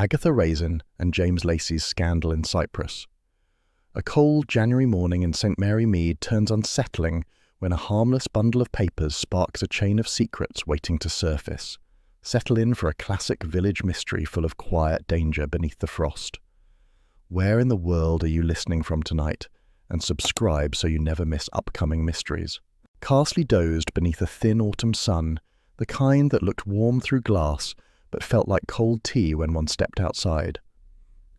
Agatha Raisin and James Lacey's scandal in Cyprus. A cold January morning in St. Mary Mead turns unsettling when a harmless bundle of papers sparks a chain of secrets waiting to surface. Settle in for a classic village mystery full of quiet danger beneath the frost. Where in the world are you listening from tonight? And subscribe so you never miss upcoming mysteries. Carsely dozed beneath a thin autumn sun, the kind that looked warm through glass but felt like cold tea when one stepped outside.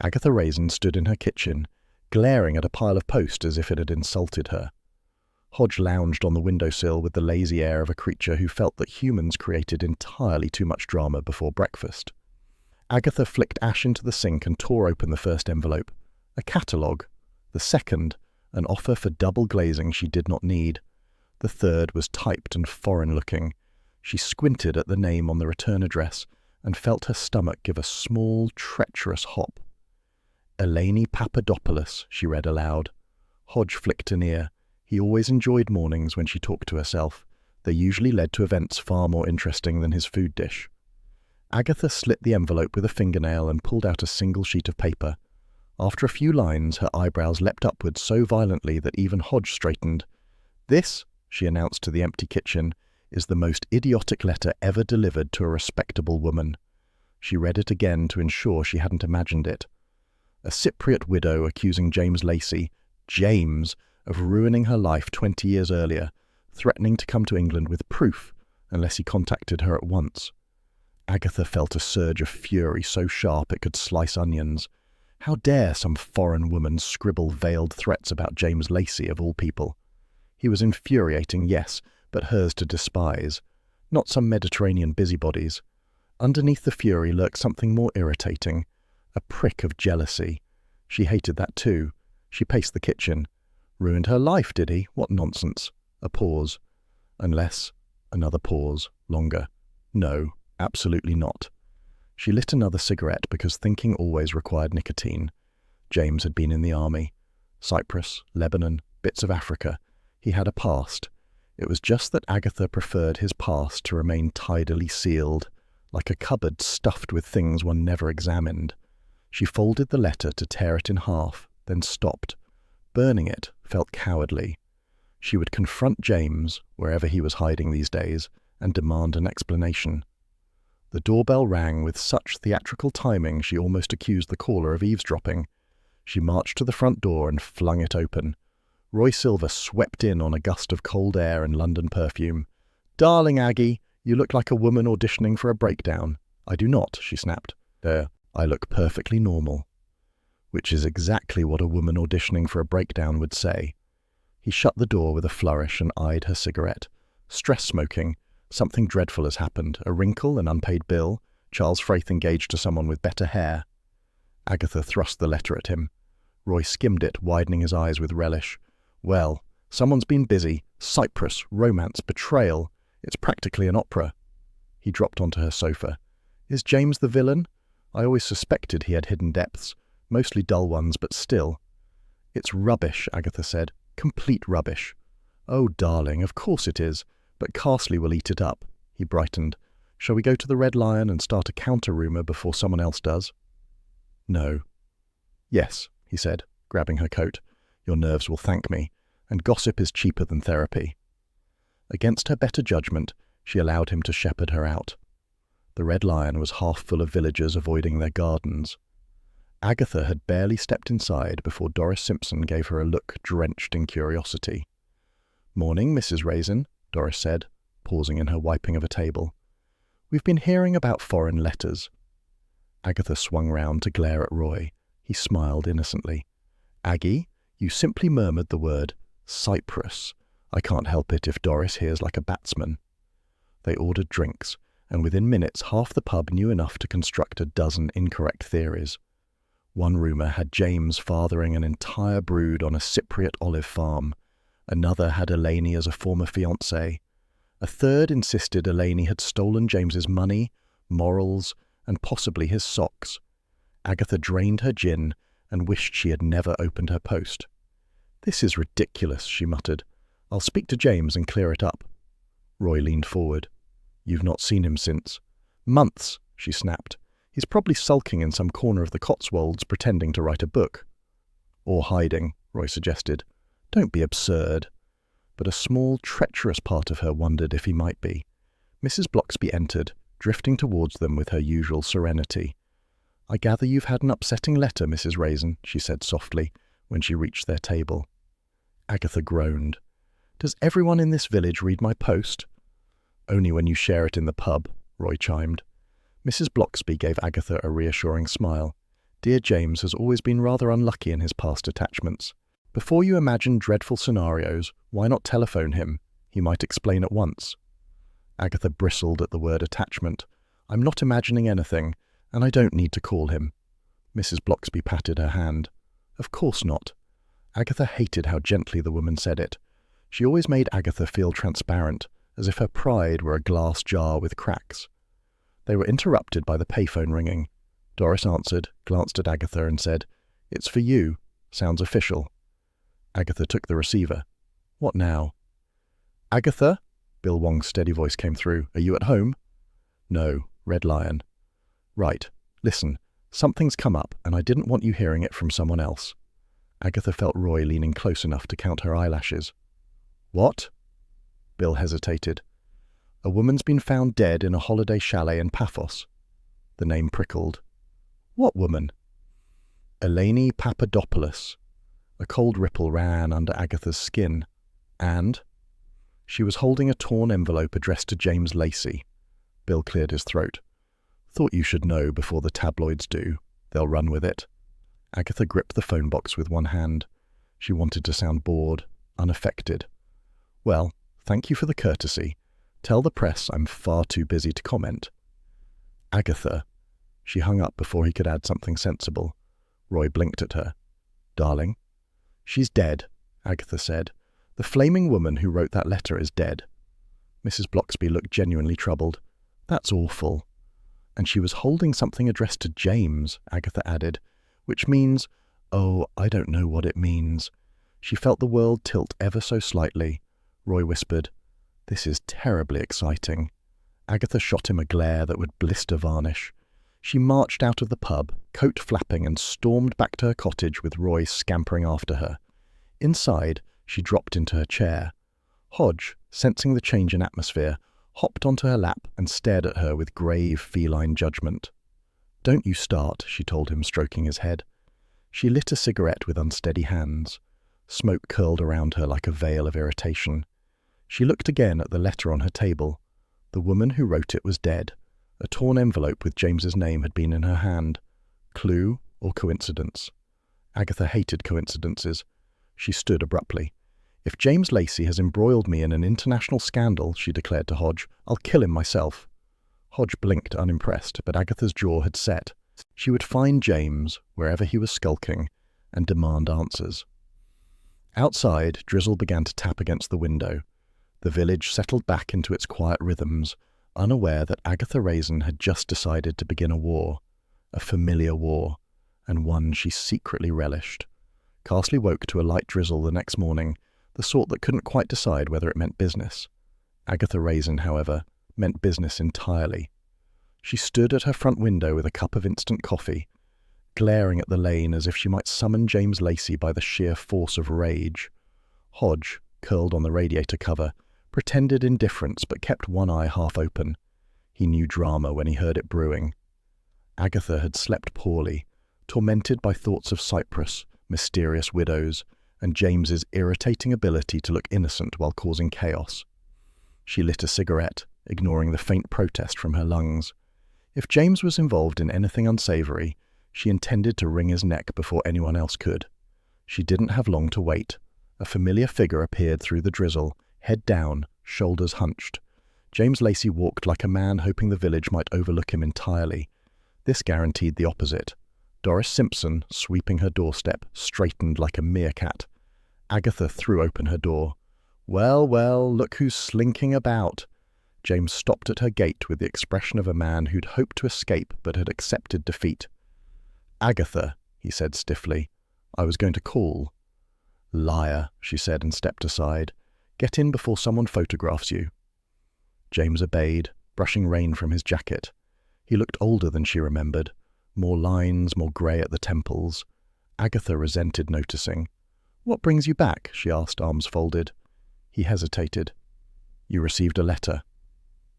Agatha Raisin stood in her kitchen, glaring at a pile of post as if it had insulted her. Hodge lounged on the windowsill with the lazy air of a creature who felt that humans created entirely too much drama before breakfast. Agatha flicked ash into the sink and tore open the first envelope. A catalogue. The second, an offer for double glazing she did not need. The third was typed and foreign-looking. She squinted at the name on the return address and felt her stomach give a small, treacherous hop. Eleni Papadopoulos, she read aloud. Hodge flicked an ear. He always enjoyed mornings when she talked to herself. They usually led to events far more interesting than his food dish. Agatha slit the envelope with a fingernail and pulled out a single sheet of paper. After a few lines, her eyebrows leapt upwards so violently that even Hodge straightened. "This," she announced to the empty kitchen, "is the most idiotic letter ever delivered to a respectable woman." She read it again to ensure she hadn't imagined it. A Cypriot widow accusing James Lacey, James, of ruining her life 20 years earlier, threatening to come to England with proof unless he contacted her at once. Agatha felt a surge of fury so sharp it could slice onions. How dare some foreign woman scribble veiled threats about James Lacey, of all people? He was infuriating, yes, but hers to despise. Not some Mediterranean busybodies. Underneath the fury lurked something more irritating. A prick of jealousy. She hated that too. She paced the kitchen. Ruined her life, did he? What nonsense. A pause. Unless... Another pause. Longer. No, absolutely not. She lit another cigarette because thinking always required nicotine. James had been in the army. Cyprus, Lebanon, bits of Africa. He had a past. It was just that Agatha preferred his past to remain tidily sealed, like a cupboard stuffed with things one never examined. She folded the letter to tear it in half, then stopped. Burning it felt cowardly. She would confront James, wherever he was hiding these days, and demand an explanation. The doorbell rang with such theatrical timing she almost accused the caller of eavesdropping. She marched to the front door and flung it open. Roy Silver swept in on a gust of cold air and London perfume. "Darling Aggie, you look like a woman auditioning for a breakdown." "I do not," she snapped. "I look perfectly normal." Which is exactly what a woman auditioning for a breakdown would say. He shut the door with a flourish and eyed her cigarette. Stress smoking. Something dreadful has happened. A wrinkle, an unpaid bill. Charles Frayth engaged to someone with better hair. Agatha thrust the letter at him. Roy skimmed it, widening his eyes with relish. "Well, someone's been busy. Cyprus, romance, betrayal. It's practically an opera." He dropped onto her sofa. "Is James the villain? I always suspected he had hidden depths. Mostly dull ones, but still." "It's rubbish," Agatha said. "Complete rubbish." "Oh, darling, of course it is. But Carsely will eat it up." He brightened. "Shall we go to the Red Lion and start a counter-rumour before someone else does?" "No." "Yes," he said, grabbing her coat. "Your nerves will thank me, and gossip is cheaper than therapy." Against her better judgment, she allowed him to shepherd her out. The Red Lion was half full of villagers avoiding their gardens. Agatha had barely stepped inside before Doris Simpson gave her a look drenched in curiosity. "Morning, Mrs. Raisin," Doris said, pausing in her wiping of a table. "We've been hearing about foreign letters." Agatha swung round to glare at Roy. He smiled innocently. "Aggie, you simply murmured the word Cyprus. I can't help it if Doris hears like a batsman." They ordered drinks, and within minutes half the pub knew enough to construct a dozen incorrect theories. One rumour had James fathering an entire brood on a Cypriot olive farm. Another had Eleni as a former fiancée. A third insisted Eleni had stolen James's money, morals, and possibly his socks. Agatha drained her gin and wished she had never opened her post. "This is ridiculous," she muttered. "I'll speak to James and clear it up." Roy leaned forward. "You've not seen him since—" "Months," she snapped. He's probably sulking in some corner of the Cotswolds pretending to write a book. Or hiding, Roy suggested. Don't be absurd. But a small, treacherous part of her wondered if he might be. Mrs. Blocksby entered, drifting towards them with her usual serenity. "I gather you've had an upsetting letter, Mrs. Raisin," she said softly, when she reached their table. Agatha groaned. "Does everyone in this village read my post?" "Only when you share it in the pub," Roy chimed. Mrs. Blocksby gave Agatha a reassuring smile. "Dear James has always been rather unlucky in his past attachments. Before you imagine dreadful scenarios, why not telephone him? He might explain at once." Agatha bristled at the word attachment. "I'm not imagining anything, and I don't need to call him." Mrs. Blocksby patted her hand. "Of course not." Agatha hated how gently the woman said it. She always made Agatha feel transparent, as if her pride were a glass jar with cracks. They were interrupted by the payphone ringing. Doris answered, glanced at Agatha and said, "It's for you. Sounds official." Agatha took the receiver. "What now?" "Agatha?" Bill Wong's steady voice came through. "Are you at home?" "No, Red Lion." "Right. Listen, something's come up, and I didn't want you hearing it from someone else." Agatha felt Roy leaning close enough to count her eyelashes. "What?" Bill hesitated. "A woman's been found dead in a holiday chalet in Paphos." The name prickled. "What woman?" "Eleni Papadopoulos." A cold ripple ran under Agatha's skin. "And?" "She was holding a torn envelope addressed to James Lacey." Bill cleared his throat. "Thought you should know before the tabloids do. They'll run with it." Agatha gripped the phone box with one hand. She wanted to sound bored, unaffected. "Well, thank you for the courtesy. Tell the press I'm far too busy to comment." "Agatha." She hung up before he could add something sensible. Roy blinked at her. "Darling?" "She's dead," Agatha said. "The flaming woman who wrote that letter is dead." Mrs. Blocksby looked genuinely troubled. "That's awful." "And she was holding something addressed to James," Agatha added, "which means, oh, I don't know what it means." She felt the world tilt ever so slightly. Roy whispered, "This is terribly exciting." Agatha shot him a glare that would blister varnish. She marched out of the pub, coat flapping, and stormed back to her cottage with Roy scampering after her. Inside, she dropped into her chair. Hodge, sensing the change in atmosphere, hopped onto her lap and stared at her with grave feline judgment. "Don't you start," she told him, stroking his head. She lit a cigarette with unsteady hands. Smoke curled around her like a veil of irritation. She looked again at the letter on her table. The woman who wrote it was dead. A torn envelope with James's name had been in her hand. Clue or coincidence? Agatha hated coincidences. She stood abruptly. "If James Lacey has embroiled me in an international scandal," she declared to Hodge, "I'll kill him myself." Hodge blinked unimpressed, but Agatha's jaw had set. She would find James, wherever he was skulking, and demand answers. Outside, drizzle began to tap against the window. The village settled back into its quiet rhythms, unaware that Agatha Raisin had just decided to begin a war, a familiar war, and one she secretly relished. Carsely woke to a light drizzle the next morning, the sort that couldn't quite decide whether it meant business. Agatha Raisin, however, meant business entirely. She stood at her front window with a cup of instant coffee, glaring at the lane as if she might summon James Lacey by the sheer force of rage. Hodge, curled on the radiator cover, pretended indifference but kept one eye half open. He knew drama when he heard it brewing. Agatha had slept poorly, tormented by thoughts of Cyprus, mysterious widows, and James's irritating ability to look innocent while causing chaos. She lit a cigarette, ignoring the faint protest from her lungs. If James was involved in anything unsavory, she intended to wring his neck before anyone else could. She didn't have long to wait. A familiar figure appeared through the drizzle, head down, shoulders hunched. James Lacey walked like a man hoping the village might overlook him entirely. This guaranteed the opposite. Doris Simpson, sweeping her doorstep, straightened like a meerkat. Agatha threw open her door. "Well, well, look who's slinking about." James stopped at her gate with the expression of a man who'd hoped to escape but had accepted defeat. "Agatha," he said stiffly, "I was going to call." "Liar," she said and stepped aside. "Get in before someone photographs you." James obeyed, brushing rain from his jacket. He looked older than she remembered, more lines, more grey at the temples. Agatha resented noticing. "What brings you back?" she asked, arms folded. He hesitated. "You received a letter."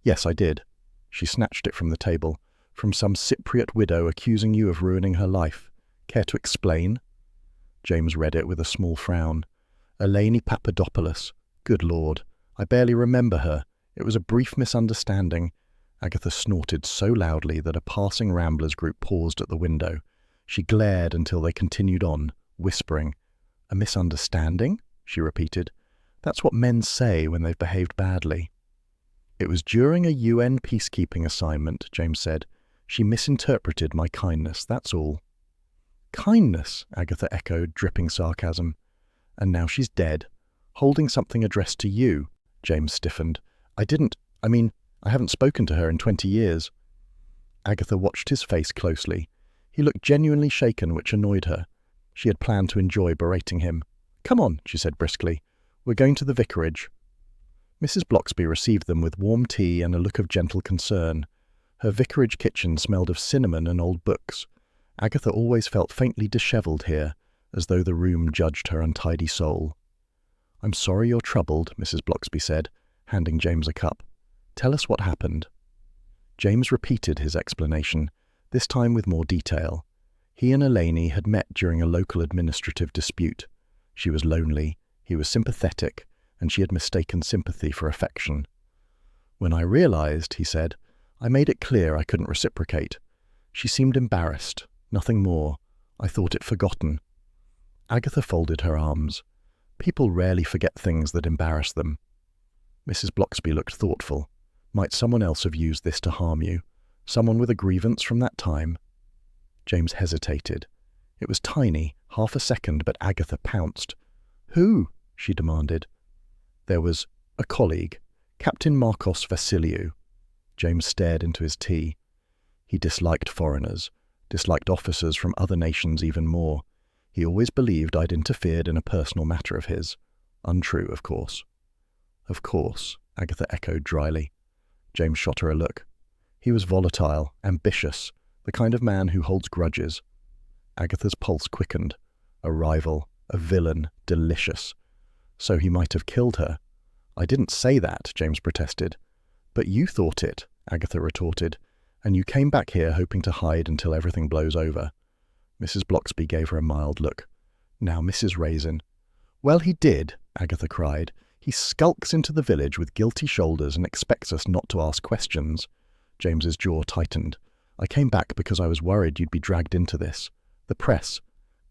"Yes, I did." She snatched it from the table. "From some Cypriot widow accusing you of ruining her life. Care to explain?" James read it with a small frown. "Eleni Papadopoulos. Good Lord, I barely remember her. It was a brief misunderstanding." Agatha snorted so loudly that a passing Ramblers group paused at the window. She glared until they continued on, whispering. "A misunderstanding?" she repeated. "That's what men say when they've behaved badly." "It was during a UN peacekeeping assignment," James said. "She misinterpreted my kindness, that's all." "Kindness?" Agatha echoed, dripping sarcasm. "And now she's dead. Holding something addressed to you." James stiffened. I haven't spoken to her in 20 years. Agatha watched his face closely. He looked genuinely shaken, which annoyed her. She had planned to enjoy berating him. "Come on," she said briskly. "We're going to the vicarage." Mrs. Bloxby received them with warm tea and a look of gentle concern. Her vicarage kitchen smelled of cinnamon and old books. Agatha always felt faintly dishevelled here, as though the room judged her untidy soul. "I'm sorry you're troubled," Mrs. Bloxby said, handing James a cup. "Tell us what happened." James repeated his explanation, this time with more detail. He and Eleni had met during a local administrative dispute. She was lonely, he was sympathetic, and she had mistaken sympathy for affection. "When I realized," he said, "I made it clear I couldn't reciprocate. She seemed embarrassed, nothing more. I thought it forgotten." Agatha folded her arms. People rarely forget things that embarrass them. Mrs. Bloxby looked thoughtful. Might someone else have used this to harm you? Someone with a grievance from that time? James hesitated. It was tiny, half a second, but Agatha pounced. "Who?" she demanded. "There was a colleague, Captain Marcos Vassiliou." James stared into his tea. He disliked foreigners, disliked officers from other nations even more. He always believed I'd interfered in a personal matter of his. Untrue, of course. "Of course," Agatha echoed dryly. James shot her a look. He was volatile, ambitious, the kind of man who holds grudges. Agatha's pulse quickened. A rival, a villain, delicious. So he might have killed her. "I didn't say that," James protested. "But you thought it," Agatha retorted, "and you came back here hoping to hide until everything blows over." Mrs. Bloxby gave her a mild look. "Now, Mrs. Raisin." "Well, he did," Agatha cried. "He skulks into the village with guilty shoulders and expects us not to ask questions." James's jaw tightened. "I came back because I was worried you'd be dragged into this. The press."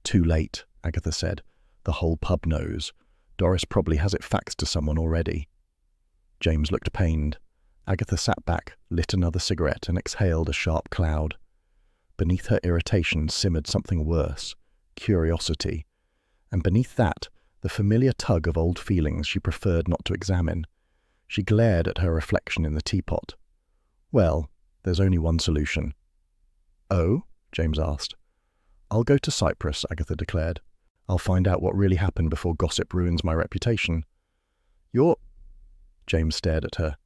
"Too late," Agatha said. "The whole pub knows. Doris probably has it faxed to someone already." James looked pained. Agatha sat back, lit another cigarette, and exhaled a sharp cloud. Beneath her irritation simmered something worse, curiosity. And beneath that, the familiar tug of old feelings she preferred not to examine. She glared at her reflection in the teapot. "Well, there's only one solution." "Oh?" James asked. "I'll go to Cyprus," Agatha declared. "I'll find out what really happened before gossip ruins my reputation." "You're—" James stared at her.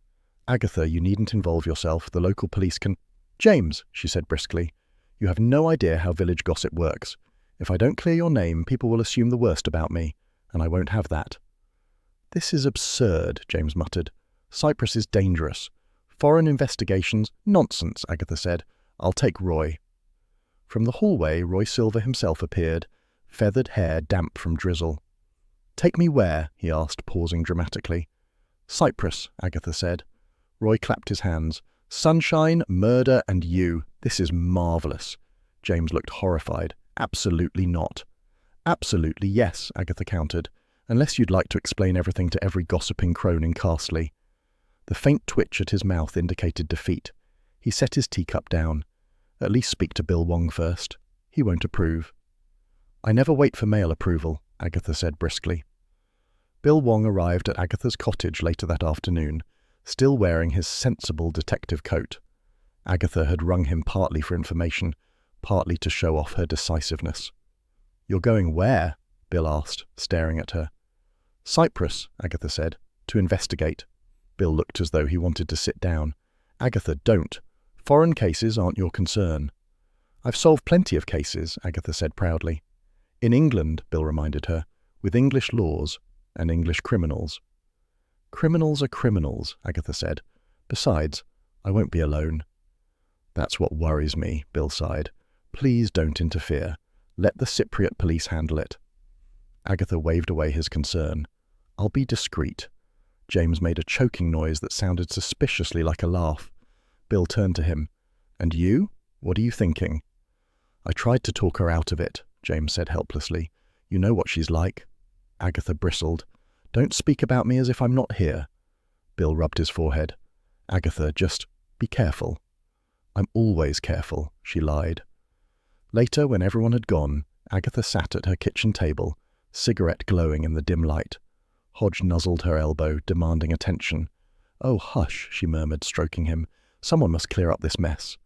"Agatha, you needn't involve yourself. The local police can—" "James," she said briskly, "you have no idea how village gossip works. If I don't clear your name, people will assume the worst about me, and I won't have that." "This is absurd," James muttered. "Cyprus is dangerous. Foreign investigations—" "Nonsense," Agatha said. "I'll take Roy." From the hallway, Roy Silver himself appeared, feathered hair damp from drizzle. "Take me where?" he asked, pausing dramatically. "Cyprus," Agatha said. Roy clapped his hands. "Sunshine, murder, and you. This is marvellous." James looked horrified. "Absolutely not." "Absolutely yes," Agatha countered, "unless you'd like to explain everything to every gossiping crone in Carsely." The faint twitch at his mouth indicated defeat. He set his teacup down. "At least speak to Bill Wong first. He won't approve." "I never wait for male approval," Agatha said briskly. Bill Wong arrived at Agatha's cottage later that afternoon, still wearing his sensible detective coat. Agatha had wrung him partly for information, partly to show off her decisiveness. "You're going where?" Bill asked, staring at her. "Cyprus," Agatha said, "to investigate." Bill looked as though he wanted to sit down. "Agatha, don't. Foreign cases aren't your concern. I've solved plenty of cases, Agatha said proudly. In England, Bill reminded her, with English laws and English criminals. Criminals are criminals, Agatha said. Besides, I won't be alone. That's what worries me, Bill sighed. Please don't interfere. Let the Cypriot police handle it. Agatha waved away his concern. I'll be discreet. James made a choking noise that sounded suspiciously like a laugh. Bill turned to him. And you? What are you thinking? I tried to talk her out of it, James said helplessly. You know what she's like. Agatha bristled. Don't speak about me as if I'm not here. Bill rubbed his forehead. Agatha, just be careful. I'm always careful, she lied. Later, when everyone had gone, Agatha sat at her kitchen table, cigarette glowing in the dim light. Hodge nuzzled her elbow, demanding attention. Oh, hush, she murmured, stroking him. Someone must clear up this mess.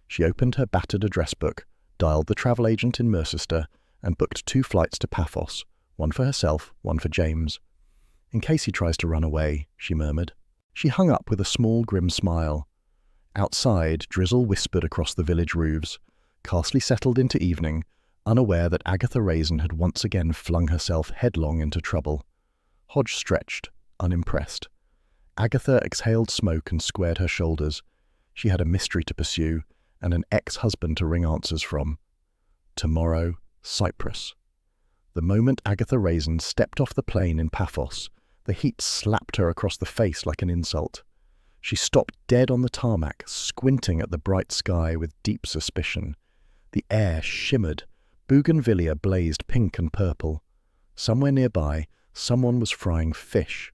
She opened her battered address book, dialed the travel agent in Mercester, and booked 2 flights to Paphos, one for herself, one for James. In case he tries to run away, she murmured. She hung up with a small, grim smile. Outside, drizzle whispered across the village roofs. Carsely settled into evening, unaware that Agatha Raisin had once again flung herself headlong into trouble. Hodge stretched, unimpressed. Agatha exhaled smoke and squared her shoulders. She had a mystery to pursue, and an ex-husband to wring answers from. Tomorrow, Cyprus. The moment Agatha Raisin stepped off the plane in Paphos, the heat slapped her across the face like an insult. She stopped dead on the tarmac, squinting at the bright sky with deep suspicion. The air shimmered. Bougainvillea blazed pink and purple. Somewhere nearby, someone was frying fish.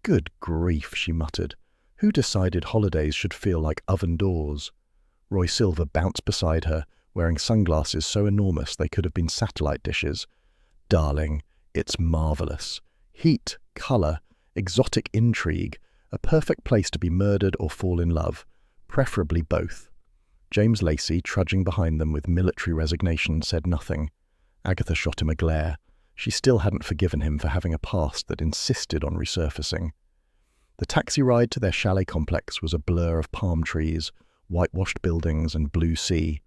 Good grief, she muttered. Who decided holidays should feel like oven doors? Roy Silver bounced beside her, wearing sunglasses so enormous they could have been satellite dishes. Darling, it's marvelous. Heat, colour, exotic intrigue, a perfect place to be murdered or fall in love, preferably both. James Lacey, trudging behind them with military resignation, said nothing. Agatha shot him a glare. She still hadn't forgiven him for having a past that insisted on resurfacing. The taxi ride to their chalet complex was a blur of palm trees, whitewashed buildings and blue sea.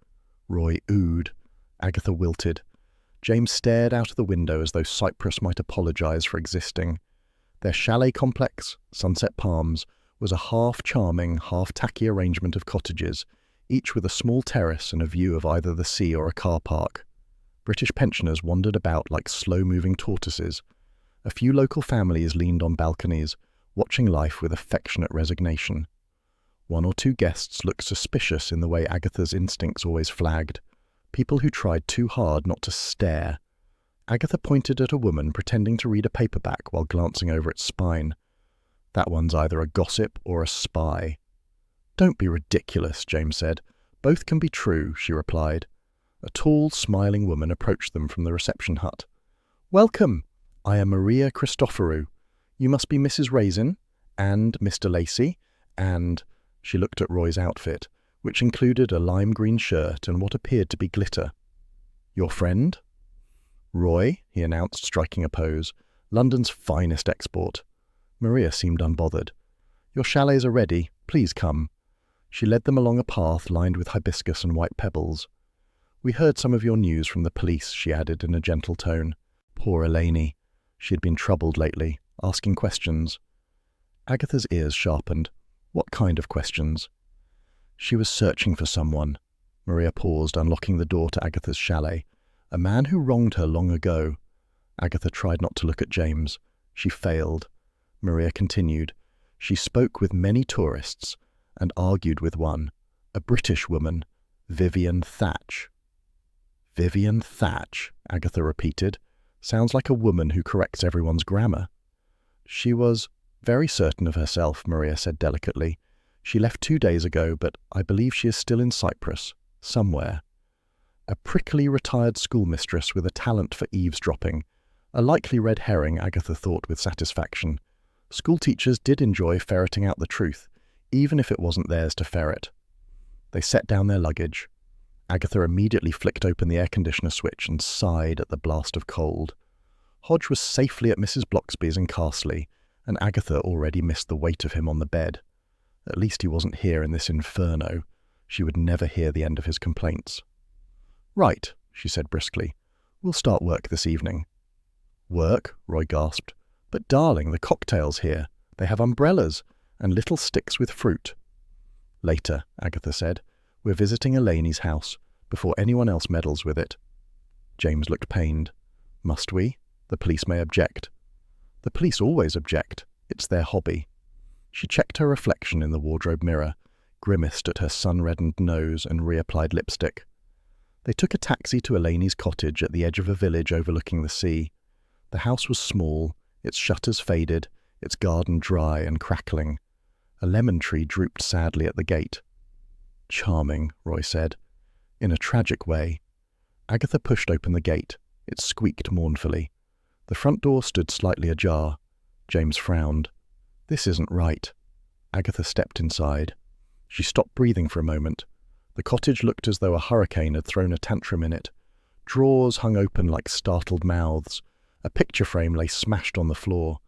Roy oohed. Agatha wilted. James stared out of the window as though Cyprus might apologize for existing. Their chalet complex, Sunset Palms, was a half-charming, half-tacky arrangement of cottages, each with a small terrace and a view of either the sea or a car park. British pensioners wandered about like slow-moving tortoises. A few local families leaned on balconies, watching life with affectionate resignation. 1 or 2 guests looked suspicious in the way Agatha's instincts always flagged. People who tried too hard not to stare. Agatha pointed at a woman pretending to read a paperback while glancing over its spine. That one's either a gossip or a spy. Don't be ridiculous, James said. Both can be true, she replied. A tall, smiling woman approached them from the reception hut. Welcome. I am Maria Christoforou. You must be Mrs. Raisin, and Mr. Lacey, and... She looked at Roy's outfit, which included a lime green shirt and what appeared to be glitter. Your friend? Roy, he announced, striking a pose. London's finest export. Maria seemed unbothered. Your chalets are ready. Please come. She led them along a path lined with hibiscus and white pebbles. We heard some of your news from the police, she added in a gentle tone. Poor Eleni. She had been troubled lately, asking questions. Agatha's ears sharpened. What kind of questions? She was searching for someone. Maria paused, unlocking the door to Agatha's chalet. A man who wronged her long ago. Agatha tried not to look at James. She failed. Maria continued. She spoke with many tourists and argued with one, a British woman, Vivian Thatch. Vivian Thatch, Agatha repeated. Sounds like a woman who corrects everyone's grammar. She was very certain of herself, Maria said delicately. She left 2 days ago, but I believe she is still in Cyprus, somewhere. A prickly retired schoolmistress with a talent for eavesdropping. A likely red herring, Agatha thought with satisfaction. Schoolteachers did enjoy ferreting out the truth, even if it wasn't theirs to ferret. They set down their luggage. Agatha immediately flicked open the air conditioner switch and sighed at the blast of cold. Hodge was safely at Mrs. Bloxby's in Carsely, and Agatha already missed the weight of him on the bed. At least he wasn't here in this inferno. She would never hear the end of his complaints. "Right," she said briskly. "We'll start work this evening." "Work?" Roy gasped. "But darling, the cocktail's here. They have umbrellas and little sticks with fruit." "Later," Agatha said. "We're visiting Elaine's house, before anyone else meddles with it." James looked pained. "Must we? The police may object." "The police always object. It's their hobby." She checked her reflection in the wardrobe mirror, grimaced at her sun-reddened nose and reapplied lipstick. They took a taxi to Elaine's cottage at the edge of a village overlooking the sea. The house was small, its shutters faded, its garden dry and crackling. A lemon tree drooped sadly at the gate. "Charming," Roy said. In a tragic way. Agatha pushed open the gate. It squeaked mournfully. The front door stood slightly ajar. James frowned. "This isn't right." Agatha stepped inside. She stopped breathing for a moment. The cottage looked as though a hurricane had thrown a tantrum in it. Drawers hung open like startled mouths. A picture frame lay smashed on the floor.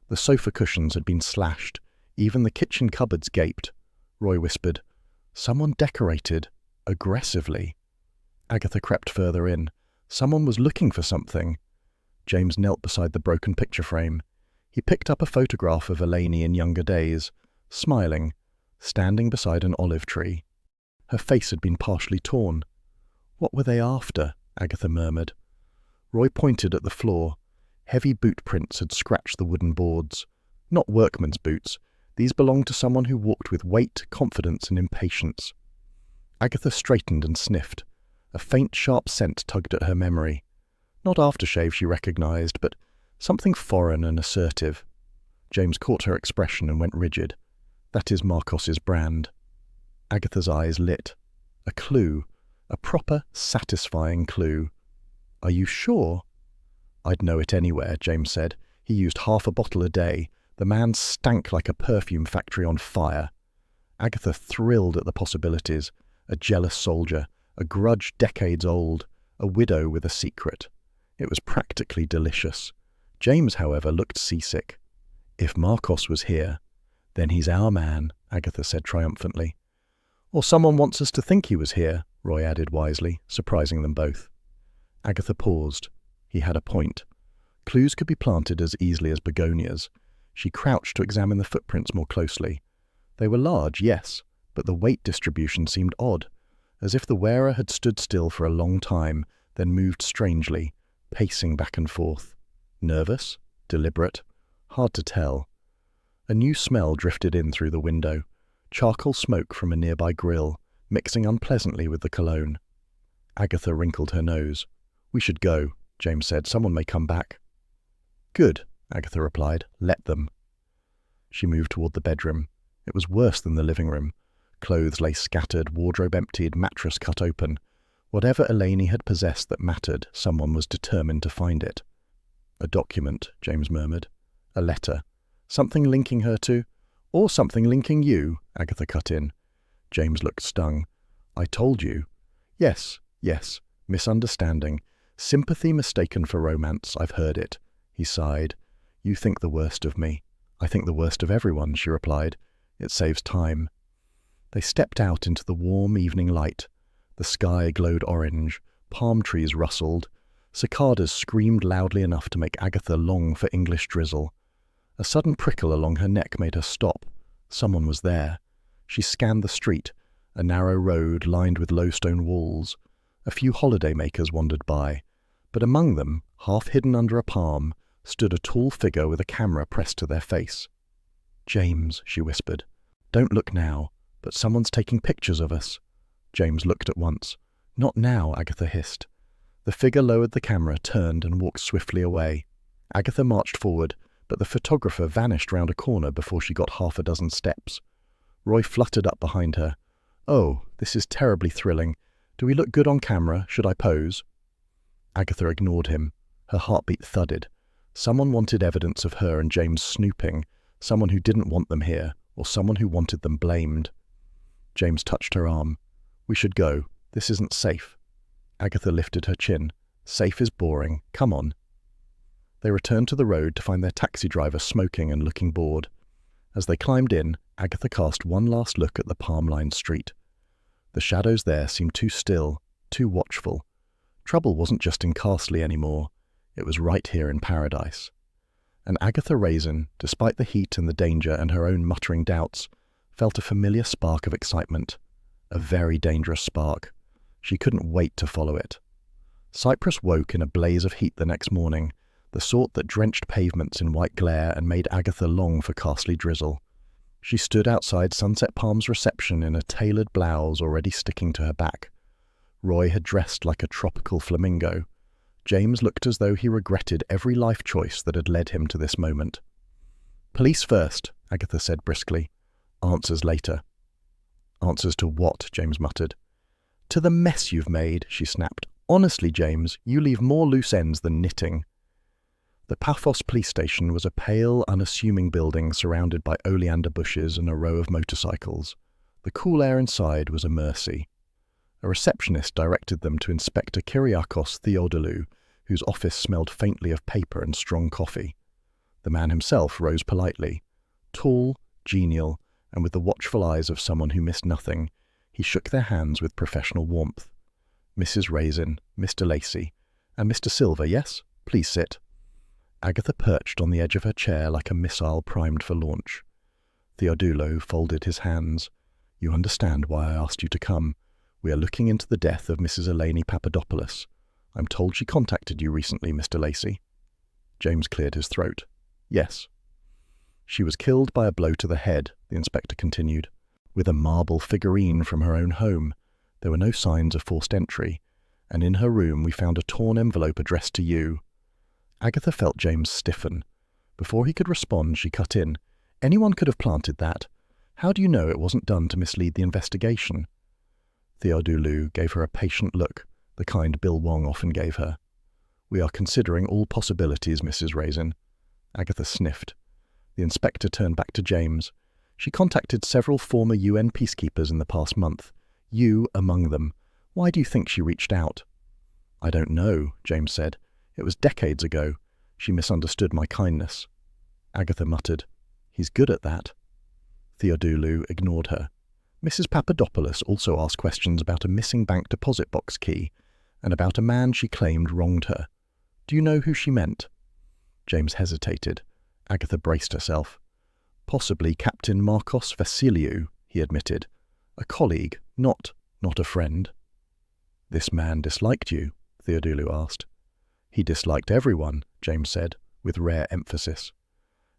The sofa cushions had been slashed. Even the kitchen cupboards gaped. Roy whispered, "Someone decorated. Aggressively." Agatha crept further in. Someone was looking for something. James knelt beside the broken picture frame. He picked up a photograph of Elaine in younger days, smiling, standing beside an olive tree. Her face had been partially torn. "What were they after?" Agatha murmured. Roy pointed at the floor. Heavy boot prints had scratched the wooden boards. Not workman's boots. These belonged to someone who walked with weight, confidence, and impatience. Agatha straightened and sniffed. A faint, sharp scent tugged at her memory. Not aftershave, she recognized, but something foreign and assertive. James caught her expression and went rigid. "That is Marcos's brand." Agatha's eyes lit. A clue. A proper, satisfying clue. "Are you sure?" "I'd know it anywhere," James said. "He used half a bottle a day. The man stank like a perfume factory on fire." Agatha thrilled at the possibilities. A jealous soldier, a grudge decades old, a widow with a secret. It was practically delicious. James, however, looked seasick. "If Marcos was here, then he's our man," Agatha said triumphantly. "Or someone wants us to think he was here," Roy added wisely, surprising them both. Agatha paused. He had a point. Clues could be planted as easily as begonias. She crouched to examine the footprints more closely. They were large, yes, but the weight distribution seemed odd, as if the wearer had stood still for a long time, then moved strangely, pacing back and forth. Nervous? Deliberate? Hard to tell. A new smell drifted in through the window. Charcoal smoke from a nearby grill, mixing unpleasantly with the cologne. Agatha wrinkled her nose. "We should go," James said. "Someone may come back." "Good," Agatha replied. "Let them." She moved toward the bedroom. It was worse than the living room. Clothes lay scattered, wardrobe emptied, mattress cut open. Whatever Elaine had possessed that mattered, someone was determined to find it. "A document," James murmured. "A letter. Something linking her to—" "Or something linking you," Agatha cut in. James looked stung. "I told you." Yes. Misunderstanding. Sympathy mistaken for romance. I've heard it." He sighed. "You think the worst of me." "I think the worst of everyone," she replied. "It saves time." They stepped out into the warm evening light. The sky glowed orange. Palm trees rustled. Cicadas screamed loudly enough to make Agatha long for English drizzle. A sudden prickle along her neck made her stop. Someone was there. She scanned the street, a narrow road lined with low stone walls. A few holidaymakers wandered by, but among them, half hidden under a palm, stood a tall figure with a camera pressed to their face. "James," she whispered. "Don't look now, but someone's taking pictures of us." James looked at once. "Not now," Agatha hissed. The figure lowered the camera, turned, and walked swiftly away. Agatha marched forward, but the photographer vanished round a corner before she got half a dozen steps. Roy fluttered up behind her. "Oh, this is terribly thrilling. Do we look good on camera? Should I pose?" Agatha ignored him. Her heartbeat thudded. Someone wanted evidence of her and James snooping, someone who didn't want them here, or someone who wanted them blamed. James touched her arm. "We should go. This isn't safe." Agatha lifted her chin. "Safe is boring. Come on." They returned to the road to find their taxi driver smoking and looking bored. As they climbed in, Agatha cast one last look at the palm-lined street. The shadows there seemed too still, too watchful. Trouble wasn't just in Carsely anymore. It was right here in paradise. And Agatha Raisin, despite the heat and the danger and her own muttering doubts, felt a familiar spark of excitement. A very dangerous spark. She couldn't wait to follow it. Cyprus woke in a blaze of heat the next morning, the sort that drenched pavements in white glare and made Agatha long for Carsely drizzle. She stood outside Sunset Palm's reception in a tailored blouse already sticking to her back. Roy had dressed like a tropical flamingo. James looked as though he regretted every life choice that had led him to this moment. "Police first," Agatha said briskly. "Answers later." "Answers to what?" James muttered. "To the mess you've made," she snapped. "Honestly, James, you leave more loose ends than knitting." The Paphos police station was a pale, unassuming building surrounded by oleander bushes and a row of motorcycles. The cool air inside was a mercy. A receptionist directed them to Inspector Kyriakos Theodolou, whose office smelled faintly of paper and strong coffee. The man himself rose politely. Tall, genial, and with the watchful eyes of someone who missed nothing, he shook their hands with professional warmth. "Mrs. Raisin, Mr. Lacey, and Mr. Silver, yes? Please sit." Agatha perched on the edge of her chair like a missile primed for launch. Theodolou folded his hands. "You understand why I asked you to come. We are looking into the death of Mrs. Eleni Papadopoulos. I'm told she contacted you recently, Mr. Lacey." James cleared his throat. "Yes." "She was killed by a blow to the head," the inspector continued, "with a marble figurine from her own home. There were no signs of forced entry, and in her room we found a torn envelope addressed to you." Agatha felt James stiffen. Before he could respond, she cut in. "Anyone could have planted that. How do you know it wasn't done to mislead the investigation?" Theodolou gave her a patient look, the kind Bill Wong often gave her. "We are considering all possibilities, Mrs. Raisin." Agatha sniffed. The inspector turned back to James. "She contacted several former UN peacekeepers in the past month. You among them. Why do you think she reached out?" "I don't know," James said. "It was decades ago. She misunderstood my kindness." Agatha muttered, "He's good at that." Theodolou ignored her. "Mrs. Papadopoulos also asked questions about a missing bank deposit box key and about a man she claimed wronged her. Do you know who she meant?" James hesitated. Agatha braced herself. "Possibly Captain Marcos Vassiliou," he admitted. "A colleague, not a friend." "This man disliked you?" Theodolou asked. "He disliked everyone," James said, with rare emphasis.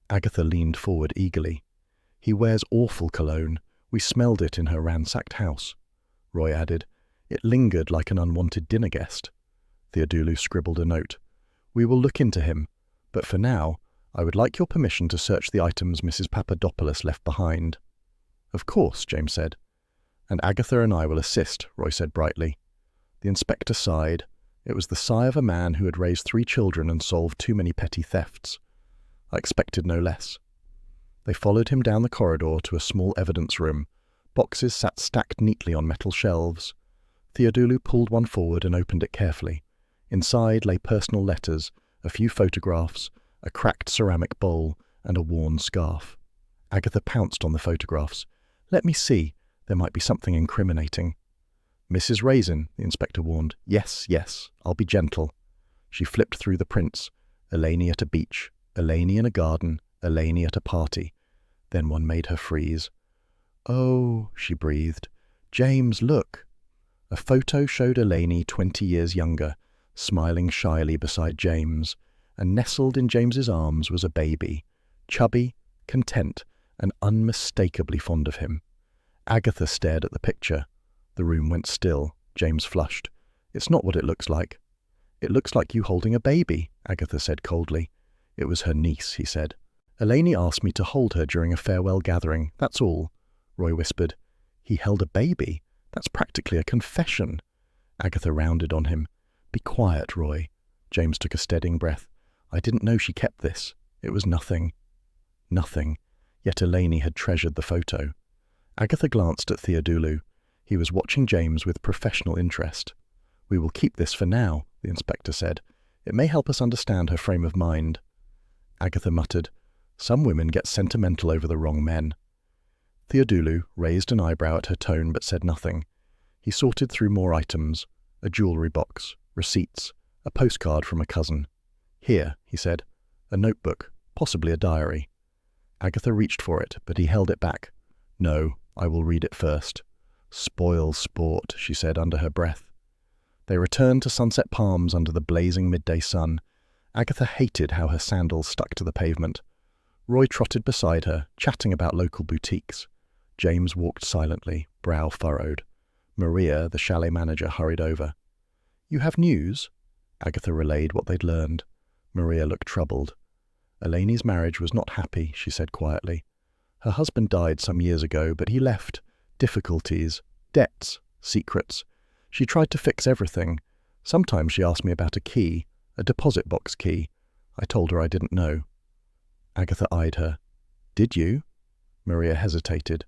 Agatha leaned forward eagerly. "He wears awful cologne. We smelled it in her ransacked house." Roy added, "It lingered like an unwanted dinner guest." Theodolou scribbled a note. "We will look into him, but for now, I would like your permission to search the items Mrs. Papadopoulos left behind." "Of course," James said. "And Agatha and I will assist," Roy said brightly. The inspector sighed. It was the sigh of a man who had raised 3 children and solved too many petty thefts. "I expected no less." They followed him down the corridor to a small evidence room. Boxes sat stacked neatly on metal shelves. Theodolou pulled one forward and opened it carefully. Inside lay personal letters, a few photographs, a cracked ceramic bowl, and a worn scarf. Agatha pounced on the photographs. "Let me see. There might be something incriminating." "Mrs. Raisin," the inspector warned. Yes, I'll be gentle." She flipped through the prints. Eleni at a beach, Eleni in a garden, Eleni at a party. Then one made her freeze. "Oh," she breathed. "James, look." A photo showed Eleni 20 years younger, smiling shyly beside James, and nestled in James's arms was a baby, chubby, content, and unmistakably fond of him. Agatha stared at the picture. The room went still. James flushed. "It's not what it looks like." "It looks like you holding a baby," Agatha said coldly. "It was her niece," he said. "Eleni asked me to hold her during a farewell gathering, that's all." Roy whispered. "He held a baby? That's practically a confession." Agatha rounded on him. "Be quiet, Roy." James took a steadying breath. "I didn't know she kept this. It was nothing." Nothing. Yet Eleni had treasured the photo. Agatha glanced at Theodolou. He was watching James with professional interest. "We will keep this for now," the inspector said. "It may help us understand her frame of mind." Agatha muttered, "Some women get sentimental over the wrong men." Theodolou raised an eyebrow at her tone but said nothing. He sorted through more items, a jewellery box, receipts, a postcard from a cousin. "Here," he said, "a notebook, possibly a diary." Agatha reached for it, but he held it back. "No, I will read it first." "Spoil sport," she said under her breath. They returned to Sunset Palms under the blazing midday sun. Agatha hated how her sandals stuck to the pavement. Roy trotted beside her, chatting about local boutiques. James walked silently, brow furrowed. Maria, the chalet manager, hurried over. "You have news?" Agatha relayed what they'd learned. Maria looked troubled. "Elaine's marriage was not happy," she said quietly. "Her husband died some years ago, but he left. Difficulties, debts, secrets. She tried to fix everything. Sometimes she asked me about a key, a deposit box key. I told her I didn't know." Agatha eyed her. "Did you?" Maria hesitated.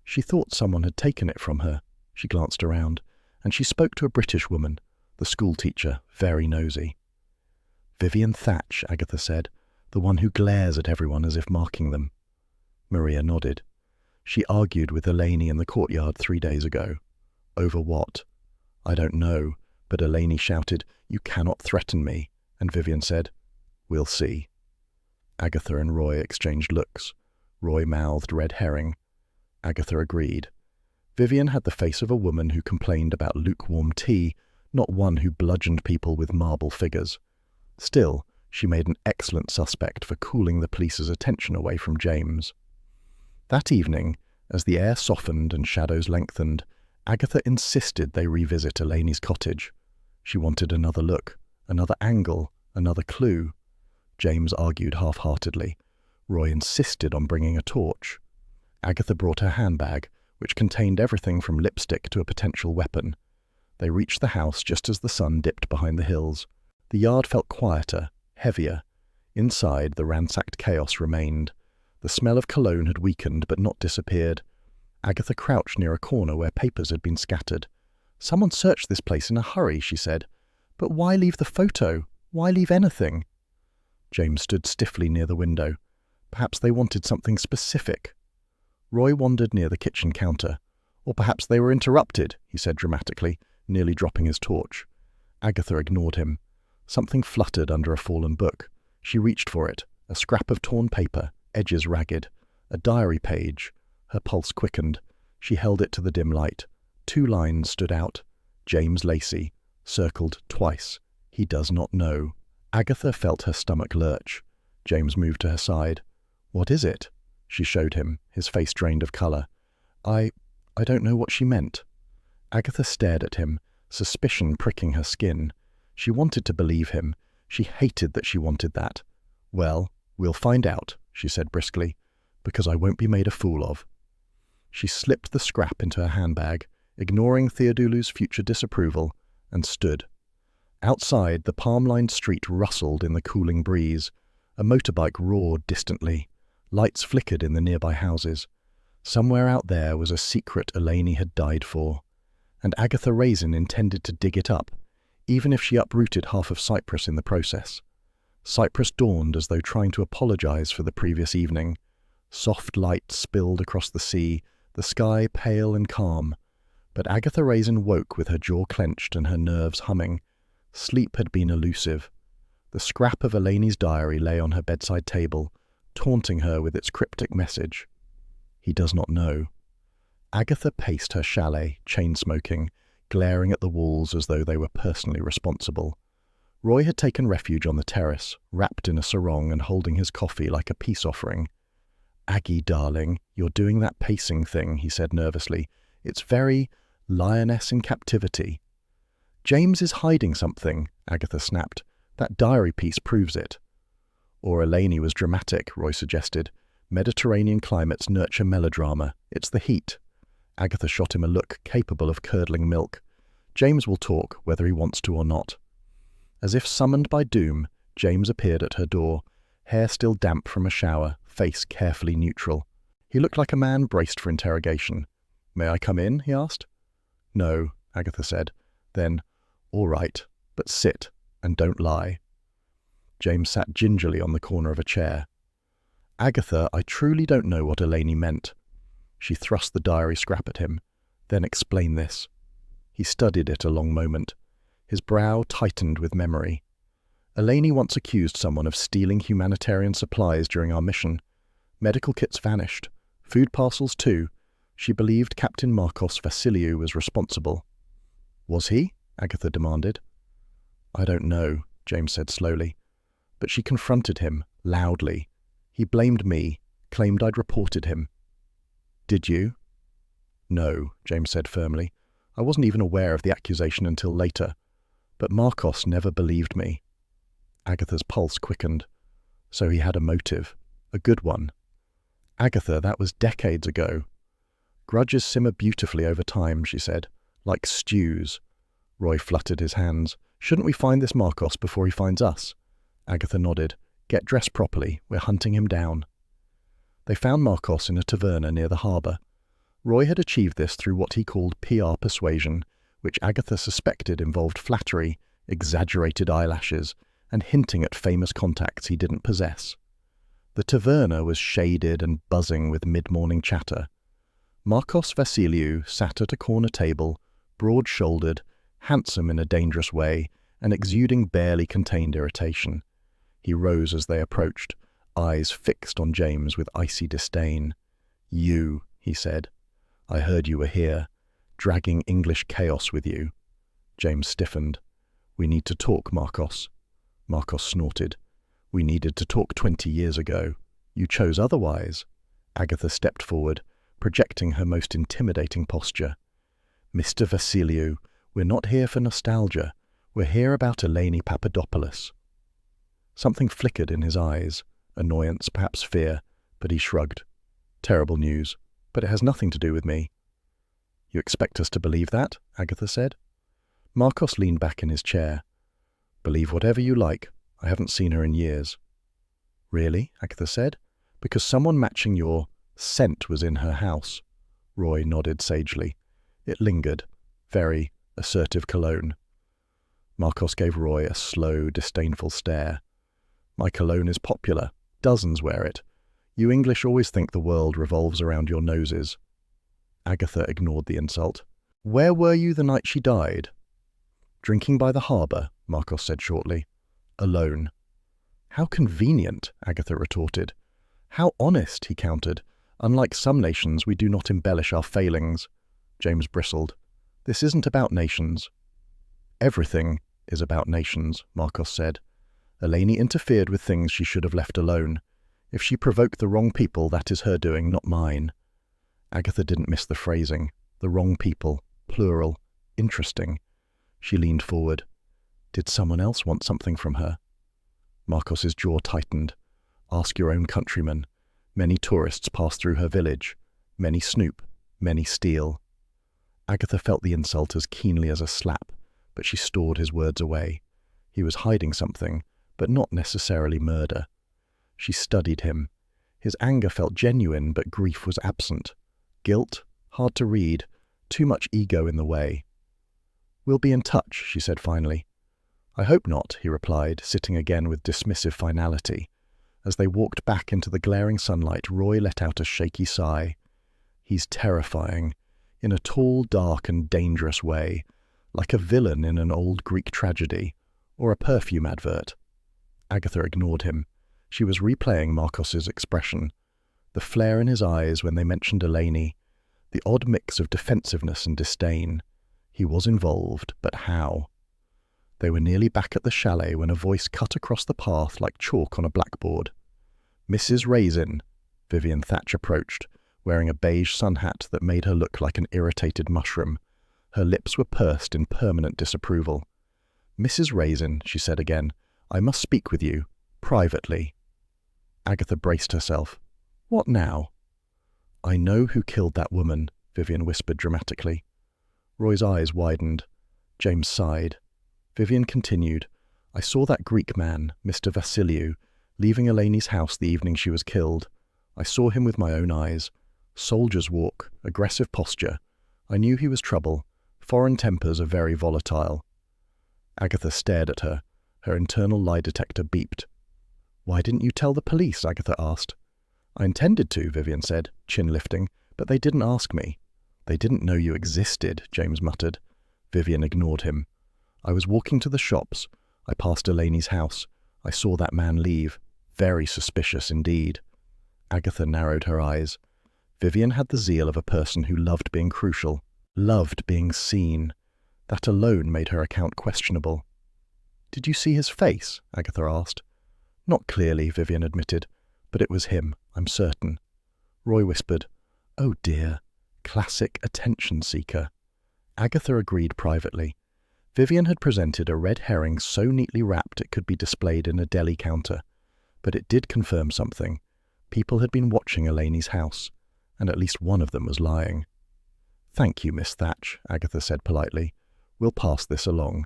She thought someone had taken it from her. She glanced around, and she spoke to a British woman, the schoolteacher, very nosy. "Vivian Thatch," Agatha said, "the one who glares at everyone as if marking them." Maria nodded. "She argued with Elaine in the courtyard 3 days ago." "Over what?" "I don't know, but Elaine shouted, 'You cannot threaten me,' and Vivian said, 'We'll see.'" Agatha and Roy exchanged looks. Roy mouthed red herring. Agatha agreed. Vivian had the face of a woman who complained about lukewarm tea, not one who bludgeoned people with marble figures. Still, she made an excellent suspect for cooling the police's attention away from James. That evening, as the air softened and shadows lengthened, Agatha insisted they revisit Elaine's cottage. She wanted another look, another angle, another clue. James argued half-heartedly. Roy insisted on bringing a torch. Agatha brought her handbag, which contained everything from lipstick to a potential weapon. They reached the house just as the sun dipped behind the hills. The yard felt quieter, heavier. Inside, the ransacked chaos remained. The smell of cologne had weakened but not disappeared. Agatha crouched near a corner where papers had been scattered. "Someone searched this place in a hurry," she said. "But why leave the photo? Why leave anything?" James stood stiffly near the window. Perhaps they wanted something specific. Roy wandered near the kitchen counter. "Or perhaps they were interrupted," he said dramatically, nearly dropping his torch. Agatha ignored him. Something fluttered under a fallen book. She reached for it, a scrap of torn paper, edges ragged. A diary page. Her pulse quickened. She held it to the dim light. 2 lines stood out. "James Lacey," circled twice. "He does not know." Agatha felt her stomach lurch. James moved to her side. "What is it?" She showed him, his face drained of colour. I don't know what she meant." Agatha stared at him, suspicion pricking her skin. She wanted to believe him. She hated that she wanted that. "Well, we'll find out," she said briskly, "because I won't be made a fool of." She slipped the scrap into her handbag, ignoring Theodulu's future disapproval, and stood. Outside, the palm-lined street rustled in the cooling breeze. A motorbike roared distantly. Lights flickered in the nearby houses. Somewhere out there was a secret Elaine had died for. And Agatha Raisin intended to dig it up, even if she uprooted half of Cyprus in the process. Cyprus dawned as though trying to apologize for the previous evening. Soft light spilled across the sea, the sky pale and calm. But Agatha Raisin woke with her jaw clenched and her nerves humming. Sleep had been elusive. The scrap of Elaine's diary lay on her bedside table, taunting her with its cryptic message. He does not know. Agatha paced her chalet, chain-smoking, glaring at the walls as though they were personally responsible. Roy had taken refuge on the terrace, wrapped in a sarong and holding his coffee like a peace offering. "Aggie, darling, you're doing that pacing thing," he said nervously. "It's very lioness in captivity." "James is hiding something," Agatha snapped. "That diary piece proves it." "Or Elaine was dramatic," Roy suggested. "Mediterranean climates nurture melodrama. It's the heat." Agatha shot him a look capable of curdling milk. "James will talk, whether he wants to or not." As if summoned by doom, James appeared at her door, hair still damp from a shower, face carefully neutral. He looked like a man braced for interrogation. "May I come in?" he asked. "No," Agatha said. Then, "All right, but sit, and don't lie." James sat gingerly on the corner of a chair. "Agatha, I truly don't know what Elaine meant." She thrust the diary scrap at him. "Then explain this." He studied it a long moment. His brow tightened with memory. Eleni once accused someone of stealing humanitarian supplies during our mission. Medical kits vanished. Food parcels too. She believed Captain Markos Vasiliou was responsible. Was he? Agatha demanded. I don't know, James said slowly. But she confronted him, loudly. He blamed me, claimed I'd reported him. Did you? No, James said firmly. I wasn't even aware of the accusation until later. But Markos never believed me. Agatha's pulse quickened. So he had a motive. A good one. Agatha, that was decades ago. Grudges simmer beautifully over time, she said, like stews. Roy fluttered his hands. Shouldn't we find this Markos before he finds us? Agatha nodded. Get dressed properly. We're hunting him down. They found Markos in a taverna near the harbour. Roy had achieved this through what he called PR persuasion, which Agatha suspected involved flattery, exaggerated eyelashes, and hinting at famous contacts he didn't possess. The taverna was shaded and buzzing with mid-morning chatter. Markos Vasiliou sat at a corner table, broad-shouldered, handsome in a dangerous way, and exuding barely contained irritation. He rose as they approached, eyes fixed on James with icy disdain. You, he said. I heard you were here, dragging English chaos with you. James stiffened. We need to talk, Markos. Markos snorted. We needed to talk 20 years ago. You chose otherwise. Agatha stepped forward, projecting her most intimidating posture. Mr. Vasiliou, we're not here for nostalgia. We're here about Eleni Papadopoulos. Something flickered in his eyes, annoyance, perhaps fear, but he shrugged. Terrible news, but it has nothing to do with me. You expect us to believe that? Agatha said. Markos leaned back in his chair. Believe whatever you like. I haven't seen her in years. Really? Agatha said. Because someone matching your scent was in her house. Roy nodded sagely. It lingered. Very assertive cologne. Markos gave Roy a slow, disdainful stare. My cologne is popular. Dozens wear it. You English always think the world revolves around your noses. Agatha ignored the insult. Where were you the night she died? Drinking by the harbour, Markos said shortly. Alone. How convenient, Agatha retorted. How honest, he countered. Unlike some nations, we do not embellish our failings. James bristled. This isn't about nations. Everything is about nations, Markos said. Eleni interfered with things she should have left alone. If she provoked the wrong people, that is her doing, not mine. Agatha didn't miss the phrasing. The wrong people. Plural. Interesting. She leaned forward. Did someone else want something from her? Markos's jaw tightened. Ask your own countrymen. Many tourists pass through her village. Many snoop. Many steal. Agatha felt the insult as keenly as a slap, but she stored his words away. He was hiding something, but not necessarily murder. She studied him. His anger felt genuine, but grief was absent. Guilt? Hard to read. Too much ego in the way. We'll be in touch, she said finally. I hope not, he replied, sitting again with dismissive finality. As they walked back into the glaring sunlight, Roy let out a shaky sigh. He's terrifying, in a tall, dark and dangerous way, like a villain in an old Greek tragedy, or a perfume advert. Agatha ignored him. She was replaying Markos's expression, the flare in his eyes when they mentioned Eleni, the odd mix of defensiveness and disdain. He was involved, but how? They were nearly back at the chalet when a voice cut across the path like chalk on a blackboard. Mrs. Raisin, Vivian Thatch approached, wearing a beige sun hat that made her look like an irritated mushroom. Her lips were pursed in permanent disapproval. Mrs. Raisin, she said again, I must speak with you, privately. Agatha braced herself. What now? I know who killed that woman, Vivian whispered dramatically. Roy's eyes widened. James sighed. Vivian continued. I saw that Greek man, Mr. Vasiliou, leaving Eleni's house the evening she was killed. I saw him with my own eyes. Soldier's walk, aggressive posture. I knew he was trouble. Foreign tempers are very volatile. Agatha stared at her. Her internal lie detector beeped. Why didn't you tell the police? Agatha asked. I intended to, Vivian said, chin lifting, but they didn't ask me. They didn't know you existed, James muttered. Vivian ignored him. "I was walking to the shops. I passed Elaine's house. I saw that man leave. Very suspicious indeed." Agatha narrowed her eyes. Vivian had the zeal of a person who loved being crucial, loved being seen. That alone made her account questionable. "Did you see his face?" Agatha asked. "Not clearly," Vivian admitted, "but it was him, I'm certain." Roy whispered, "Oh dear, classic attention seeker." Agatha agreed privately. Vivian had presented a red herring so neatly wrapped it could be displayed in a deli counter. But it did confirm something. People had been watching Elaine's house, and at least one of them was lying. "Thank you, Miss Thatch," Agatha said politely. "We'll pass this along."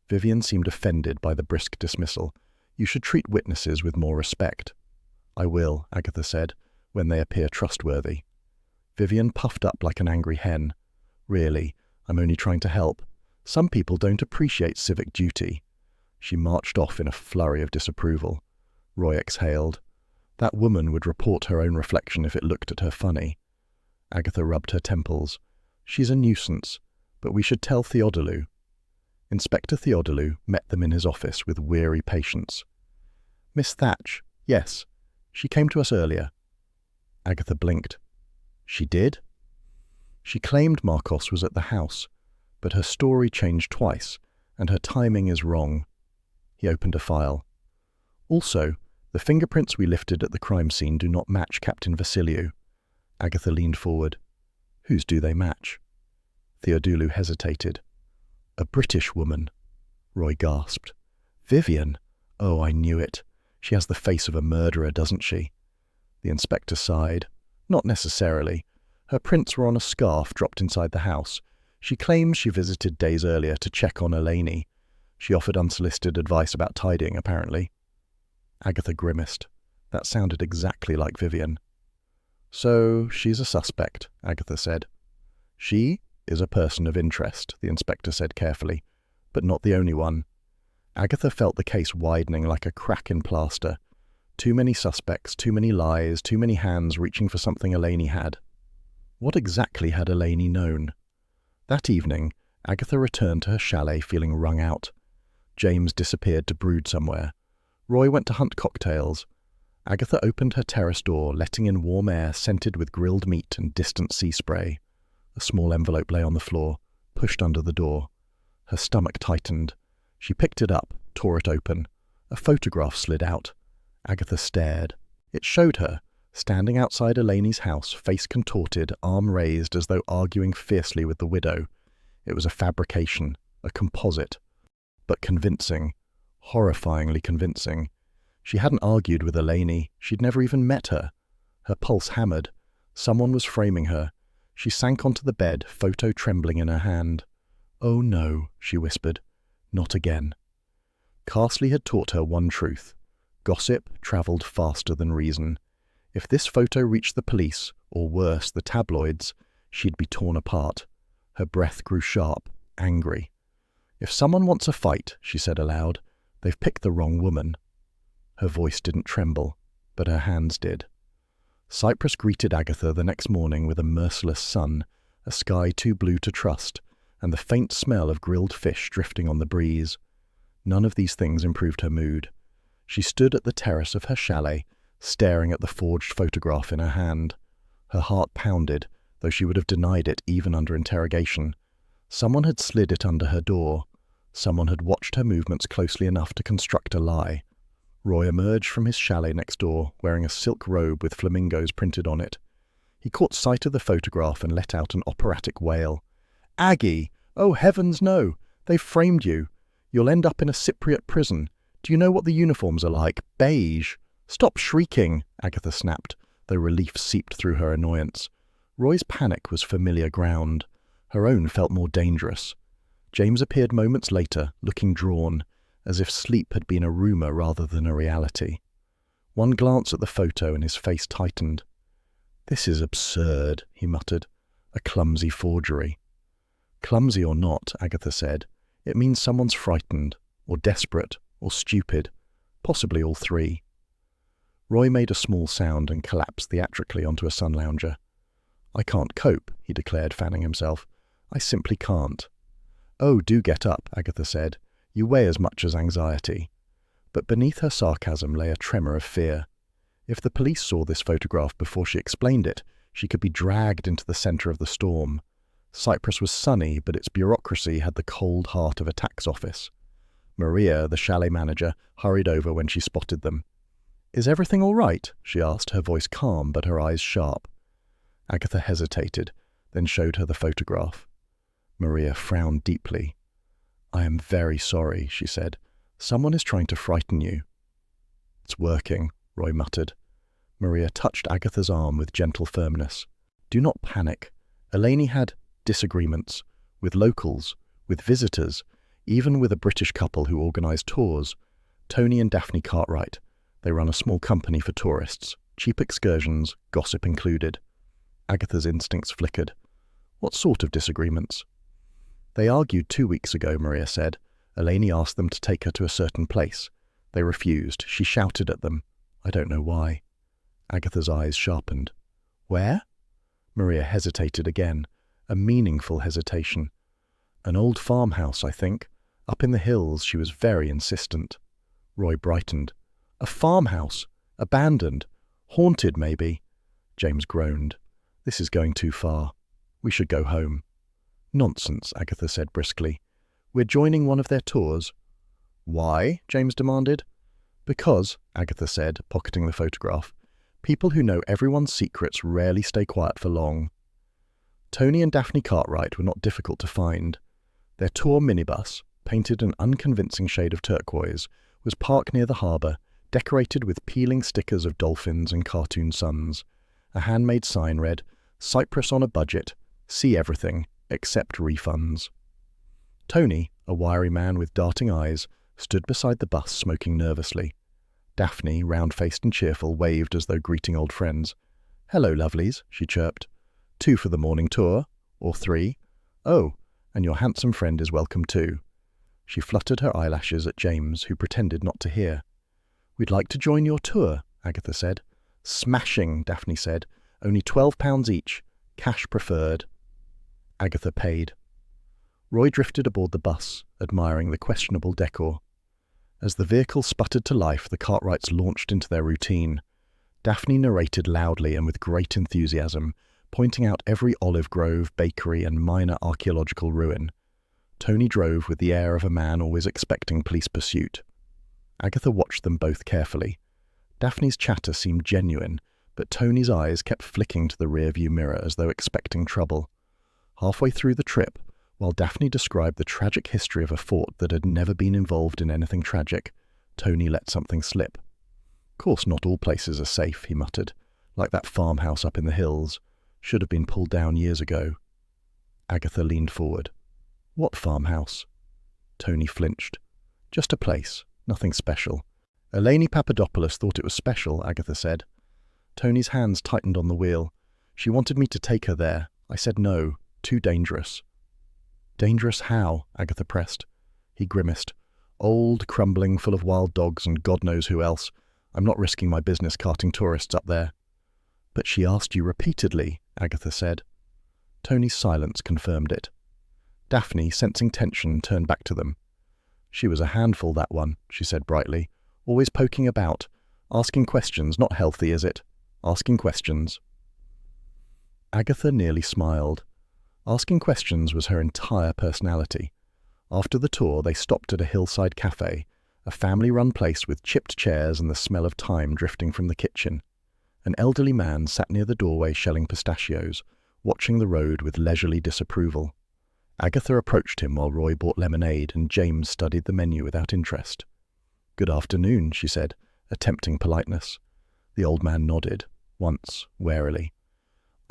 Vivian seemed offended by the brisk dismissal. "You should treat witnesses with more respect." "I will," Agatha said, "when they appear trustworthy." Vivian puffed up like an angry hen. "Really, I'm only trying to help. Some people don't appreciate civic duty." She marched off in a flurry of disapproval. Roy exhaled. That woman would report her own reflection if it looked at her funny. Agatha rubbed her temples. "She's a nuisance, but we should tell Theodolou." Inspector Theodolou met them in his office with weary patience. "Miss Thatch, yes, she came to us earlier." Agatha blinked. "She did?" "She claimed Marcos was at the house, but her story changed twice, and her timing is wrong." He opened a file. "Also, the fingerprints we lifted at the crime scene do not match Captain Vasiliou." Agatha leaned forward. "Whose do they match?" Theodolou hesitated. "A British woman." Roy gasped. "Vivian! Oh, I knew it. She has the face of a murderer, doesn't she?" The inspector sighed. "Not necessarily. Her prints were on a scarf dropped inside the house. She claims she visited days earlier to check on Elaine. She offered unsolicited advice about tidying, apparently." Agatha grimaced. That sounded exactly like Vivian. "So she's a suspect," Agatha said. "She is a person of interest," the inspector said carefully, "but not the only one." Agatha felt the case widening like a crack in plaster. Too many suspects, too many lies, too many hands reaching for something Elaine had. What exactly had Elaine known? That evening, Agatha returned to her chalet feeling wrung out. James disappeared to brood somewhere. Roy went to hunt cocktails. Agatha opened her terrace door, letting in warm air scented with grilled meat and distant sea spray. A small envelope lay on the floor, pushed under the door. Her stomach tightened. She picked it up, tore it open. A photograph slid out. Agatha stared. It showed her, standing outside Elaine's house, face contorted, arm raised as though arguing fiercely with the widow. It was a fabrication, a composite, but convincing, horrifyingly convincing. She hadn't argued with Elaine. She'd never even met her. Her pulse hammered. Someone was framing her. She sank onto the bed, photo trembling in her hand. "Oh no," she whispered. "Not again." Carsely had taught her one truth. Gossip travelled faster than reason. If this photo reached the police, or worse, the tabloids, she'd be torn apart. Her breath grew sharp, angry. "If someone wants a fight," she said aloud, "they've picked the wrong woman." Her voice didn't tremble, but her hands did. Cyprus greeted Agatha the next morning with a merciless sun, a sky too blue to trust, and the faint smell of grilled fish drifting on the breeze. None of these things improved her mood. She stood at the terrace of her chalet, staring at the forged photograph in her hand. Her heart pounded, though she would have denied it even under interrogation. Someone had slid it under her door. Someone had watched her movements closely enough to construct a lie. Roy emerged from his chalet next door, wearing a silk robe with flamingos printed on it. He caught sight of the photograph and let out an operatic wail. "Aggie! Oh, heavens no! They've framed you. You'll end up in a Cypriot prison. Do you know what the uniforms are like? Beige." "Stop shrieking," Agatha snapped, though relief seeped through her annoyance. Roy's panic was familiar ground. Her own felt more dangerous. James appeared moments later, looking drawn, as if sleep had been a rumour rather than a reality. One glance at the photo and his face tightened. "This is absurd," he muttered. "A clumsy forgery." "Clumsy or not," Agatha said, "it means someone's frightened, or desperate, or stupid, possibly all three." Roy made a small sound and collapsed theatrically onto a sun lounger. "I can't cope," he declared, fanning himself. "I simply can't." "Oh, do get up," Agatha said. "You weigh as much as anxiety." But beneath her sarcasm lay a tremor of fear. If the police saw this photograph before she explained it, she could be dragged into the centre of the storm. Cyprus was sunny, but its bureaucracy had the cold heart of a tax office. Maria, the chalet manager, hurried over when she spotted them. "Is everything all right?" she asked, her voice calm but her eyes sharp. Agatha hesitated, then showed her the photograph. Maria frowned deeply. "I am very sorry," she said. "Someone is trying to frighten you." "It's working," Roy muttered. Maria touched Agatha's arm with gentle firmness. "Do not panic. Eleni had disagreements with locals, with visitors, even with a British couple who organised tours. Tony and Daphne Cartwright. They run a small company for tourists. Cheap excursions, gossip included." Agatha's instincts flickered. "What sort of disagreements?" "They argued 2 weeks ago," Maria said. "Eleni asked them to take her to a certain place. They refused. She shouted at them. I don't know why." Agatha's eyes sharpened. "Where?" Maria hesitated again, a meaningful hesitation. "An old farmhouse, I think. Up in the hills. She was very insistent." Roy brightened. "A farmhouse? Abandoned? Haunted, maybe?" James groaned. "This is going too far. We should go home." "Nonsense," Agatha said briskly. "We're joining one of their tours." "Why?" James demanded. "Because," Agatha said, pocketing the photograph, "people who know everyone's secrets rarely stay quiet for long." Tony and Daphne Cartwright were not difficult to find. Their tour minibus, painted an unconvincing shade of turquoise, was parked near the harbour, decorated with peeling stickers of dolphins and cartoon suns. A handmade sign read, "Cyprus on a budget. See everything, except refunds." Tony, a wiry man with darting eyes, stood beside the bus smoking nervously. Daphne, round-faced and cheerful, waved as though greeting old friends. "Hello, lovelies," she chirped. "2 for the morning tour? Or 3? Oh, and your handsome friend is welcome too." She fluttered her eyelashes at James, who pretended not to hear. "We'd like to join your tour," Agatha said. "Smashing," Daphne said. "Only £12 each. Cash preferred." Agatha paid. Roy drifted aboard the bus, admiring the questionable decor. As the vehicle sputtered to life, the Cartwrights launched into their routine. Daphne narrated loudly and with great enthusiasm, pointing out every olive grove, bakery, and minor archaeological ruin. Tony drove with the air of a man always expecting police pursuit. Agatha watched them both carefully. Daphne's chatter seemed genuine, but Tony's eyes kept flicking to the rearview mirror as though expecting trouble. Halfway through the trip, while Daphne described the tragic history of a fort that had never been involved in anything tragic, Tony let something slip. "Of course not all places are safe," he muttered, "like that farmhouse up in the hills. Should have been pulled down years ago." Agatha leaned forward. "What farmhouse?" Tony flinched. "Just a place. Nothing special." "Eleni Papadopoulos thought it was special," Agatha said. Tony's hands tightened on the wheel. "She wanted me to take her there. I said no. Too dangerous." "Dangerous how?" Agatha pressed. He grimaced. "Old, crumbling, full of wild dogs and God knows who else. I'm not risking my business carting tourists up there." "But she asked you repeatedly," Agatha said. Tony's silence confirmed it. Daphne, sensing tension, turned back to them. "She was a handful, that one," she said brightly. "Always poking about. Asking questions. Not healthy, is it? Asking questions." Agatha nearly smiled. Asking questions was her entire personality. After the tour, they stopped at a hillside cafe, a family-run place with chipped chairs and the smell of thyme drifting from the kitchen. An elderly man sat near the doorway shelling pistachios, watching the road with leisurely disapproval. Agatha approached him while Roy bought lemonade and James studied the menu without interest. "Good afternoon," she said, attempting politeness. The old man nodded, once, warily.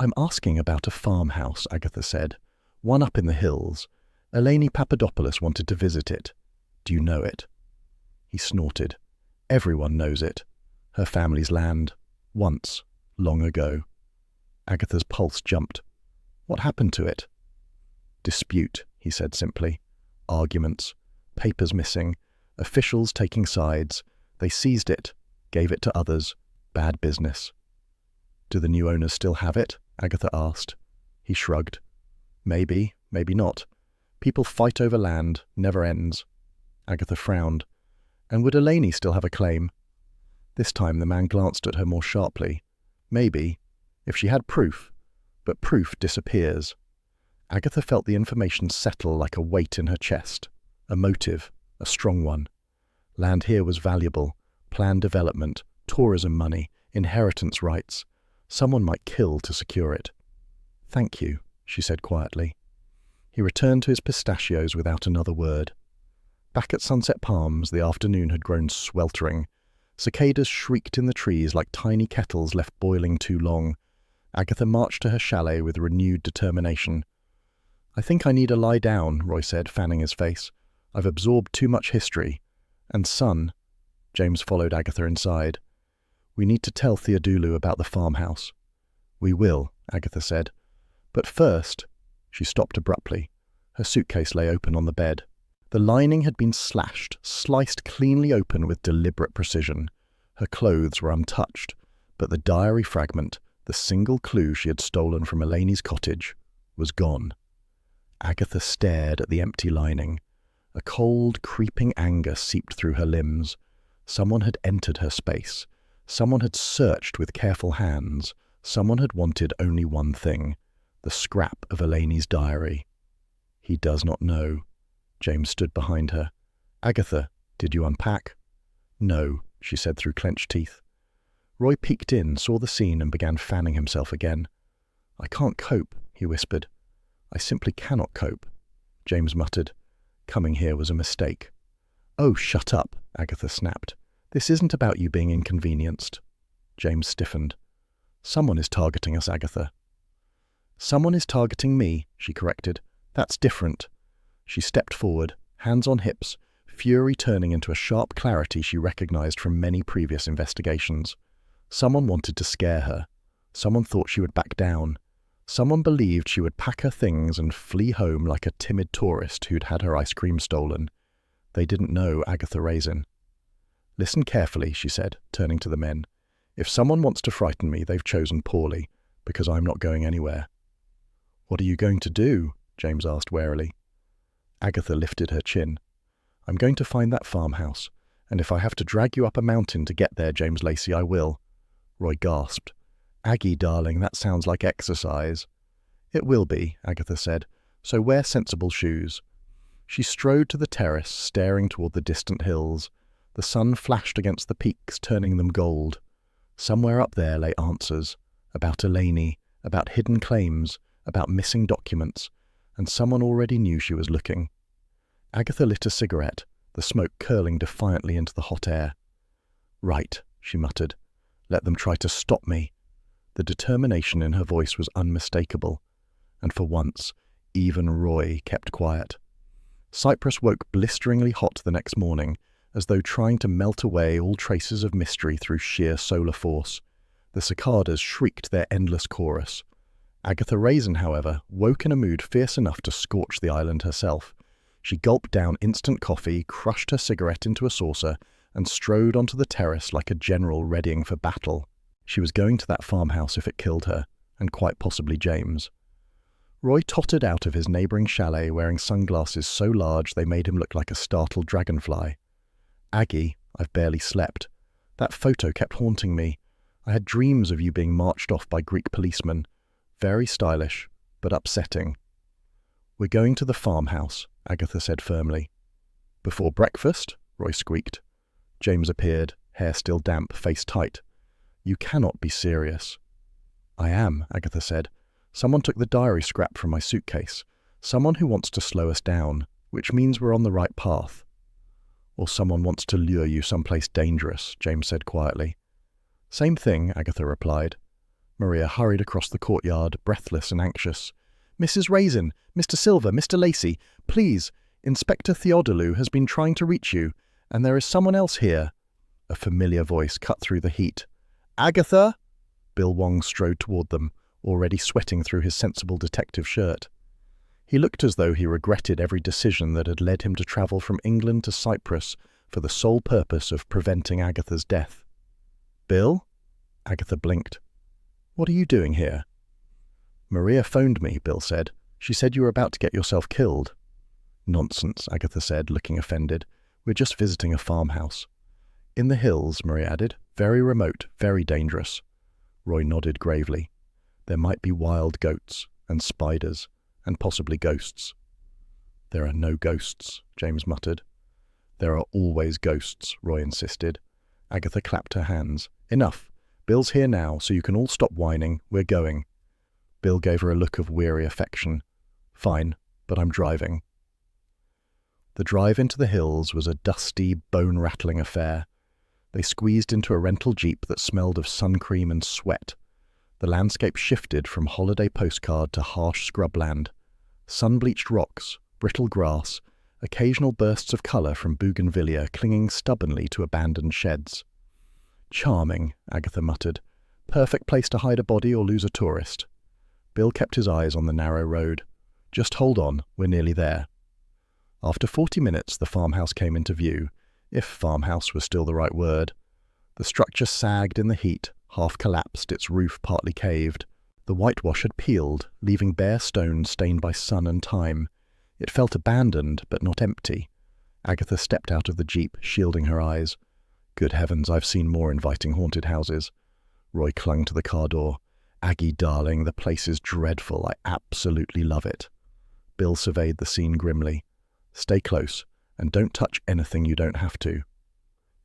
"I'm asking about a farmhouse," Agatha said. "One up in the hills. Eleni Papadopoulos wanted to visit it. Do you know it?" He snorted. "Everyone knows it. Her family's land. Once. Long ago." Agatha's pulse jumped. "What happened to it?" "Dispute," he said simply. "Arguments. Papers missing. Officials taking sides. They seized it. Gave it to others. Bad business." "Do the new owners still have it?" Agatha asked. He shrugged. "Maybe, maybe not. People fight over land, never ends. Agatha frowned. And would Eleni still have a claim? This time the man glanced at her more sharply. Maybe, if she had proof, but proof disappears. Agatha felt the information settle like a weight in her chest. A motive, a strong one. Land here was valuable, planned development, tourism money, inheritance rights. Someone might kill to secure it. "Thank you," she said quietly. He returned to his pistachios without another word. Back at Sunset Palms, the afternoon had grown sweltering. Cicadas shrieked in the trees like tiny kettles left boiling too long. Agatha marched to her chalet with renewed determination. "I think I need a lie down," Roy said, fanning his face. "I've absorbed too much history. And son," James followed Agatha inside, "we need to tell Theodulu about the farmhouse." "We will," Agatha said. "But first—" She stopped abruptly. Her suitcase lay open on the bed. The lining had been sliced cleanly open with deliberate precision. Her clothes were untouched, but the diary fragment, the single clue she had stolen from Eleni's cottage, was gone. Agatha stared at the empty lining. A cold, creeping anger seeped through her limbs. Someone had entered her space. Someone had searched with careful hands. Someone had wanted only one thing, the scrap of Eleni's diary. He does not know. James stood behind her. "Agatha, did you unpack?" "No," she said through clenched teeth. Roy peeked in, saw the scene, and began fanning himself again. "I can't cope," he whispered. "I simply cannot cope." James muttered. Coming here was a mistake. "Oh, shut up," Agatha snapped. "This isn't about you being inconvenienced." James stiffened. "Someone is targeting us, Agatha." "Someone is targeting me," she corrected. "That's different." She stepped forward, hands on hips, fury turning into a sharp clarity she recognized from many previous investigations. Someone wanted to scare her. Someone thought she would back down. Someone believed she would pack her things and flee home like a timid tourist who'd had her ice cream stolen. They didn't know Agatha Raisin. "Listen carefully," she said, turning to the men. "If someone wants to frighten me, they've chosen poorly, because I'm not going anywhere." "What are you going to do?" James asked warily. Agatha lifted her chin. "I'm going to find that farmhouse, and if I have to drag you up a mountain to get there, James Lacey, I will." Roy gasped. "Aggie, darling, that sounds like exercise." "It will be," Agatha said, "so wear sensible shoes." She strode to the terrace, staring toward the distant hills. The sun flashed against the peaks, turning them gold. Somewhere up there lay answers, about Eleni, about hidden claims, about missing documents, and someone already knew she was looking. Agatha lit a cigarette, the smoke curling defiantly into the hot air. "Right," she muttered. "Let them try to stop me." The determination in her voice was unmistakable, and for once, even Roy kept quiet. Cyprus woke blisteringly hot the next morning, as though trying to melt away all traces of mystery through sheer solar force. The cicadas shrieked their endless chorus. Agatha Raisin, however, woke in a mood fierce enough to scorch the island herself. She gulped down instant coffee, crushed her cigarette into a saucer, and strode onto the terrace like a general readying for battle. She was going to that farmhouse if it killed her, and quite possibly James. Roy tottered out of his neighbouring chalet wearing sunglasses so large they made him look like a startled dragonfly. "Aggie, I've barely slept. That photo kept haunting me. I had dreams of you being marched off by Greek policemen. Very stylish, but upsetting." "We're going to the farmhouse," Agatha said firmly. "Before breakfast?" Roy squeaked. James appeared, hair still damp, face tight. "You cannot be serious." "I am," Agatha said. "Someone took the diary scrap from my suitcase. Someone who wants to slow us down, which means we're on the right path." "Or someone wants to lure you someplace dangerous," James said quietly. "Same thing," Agatha replied. Maria hurried across the courtyard, breathless and anxious. "Mrs. Raisin, Mr. Silver, Mr. Lacey, please, Inspector Theodolu has been trying to reach you, and there is someone else here." A familiar voice cut through the heat. "Agatha!" Bill Wong strode toward them, already sweating through his sensible detective shirt. He looked as though he regretted every decision that had led him to travel from England to Cyprus for the sole purpose of preventing Agatha's death. "Bill?" Agatha blinked. "What are you doing here?" "Maria phoned me," Bill said. "She said you were about to get yourself killed." Nonsense, Agatha said, looking offended. We're just visiting a farmhouse. In the hills, Marie added. Very remote, very dangerous. Roy nodded gravely. There might be wild goats, and spiders, and possibly ghosts. There are no ghosts, James muttered. There are always ghosts, Roy insisted. Agatha clapped her hands. Enough. Bill's here now, so you can all stop whining. We're going. Bill gave her a look of weary affection. Fine, but I'm driving. The drive into the hills was a dusty, bone-rattling affair. They squeezed into a rental jeep that smelled of sun cream and sweat. The landscape shifted from holiday postcard to harsh scrubland. Sun-bleached rocks, brittle grass, occasional bursts of colour from bougainvillea clinging stubbornly to abandoned sheds. Charming, Agatha muttered. Perfect place to hide a body or lose a tourist. Bill kept his eyes on the narrow road. Just hold on, we're nearly there. After 40 minutes, the farmhouse came into view, if farmhouse was still the right word. The structure sagged in the heat, half collapsed, its roof partly caved. The whitewash had peeled, leaving bare stones stained by sun and time. It felt abandoned, but not empty. Agatha stepped out of the jeep, shielding her eyes. Good heavens, I've seen more inviting haunted houses. Roy clung to the car door. Aggie, darling, the place is dreadful. I absolutely love it. Bill surveyed the scene grimly. Stay close, and don't touch anything you don't have to.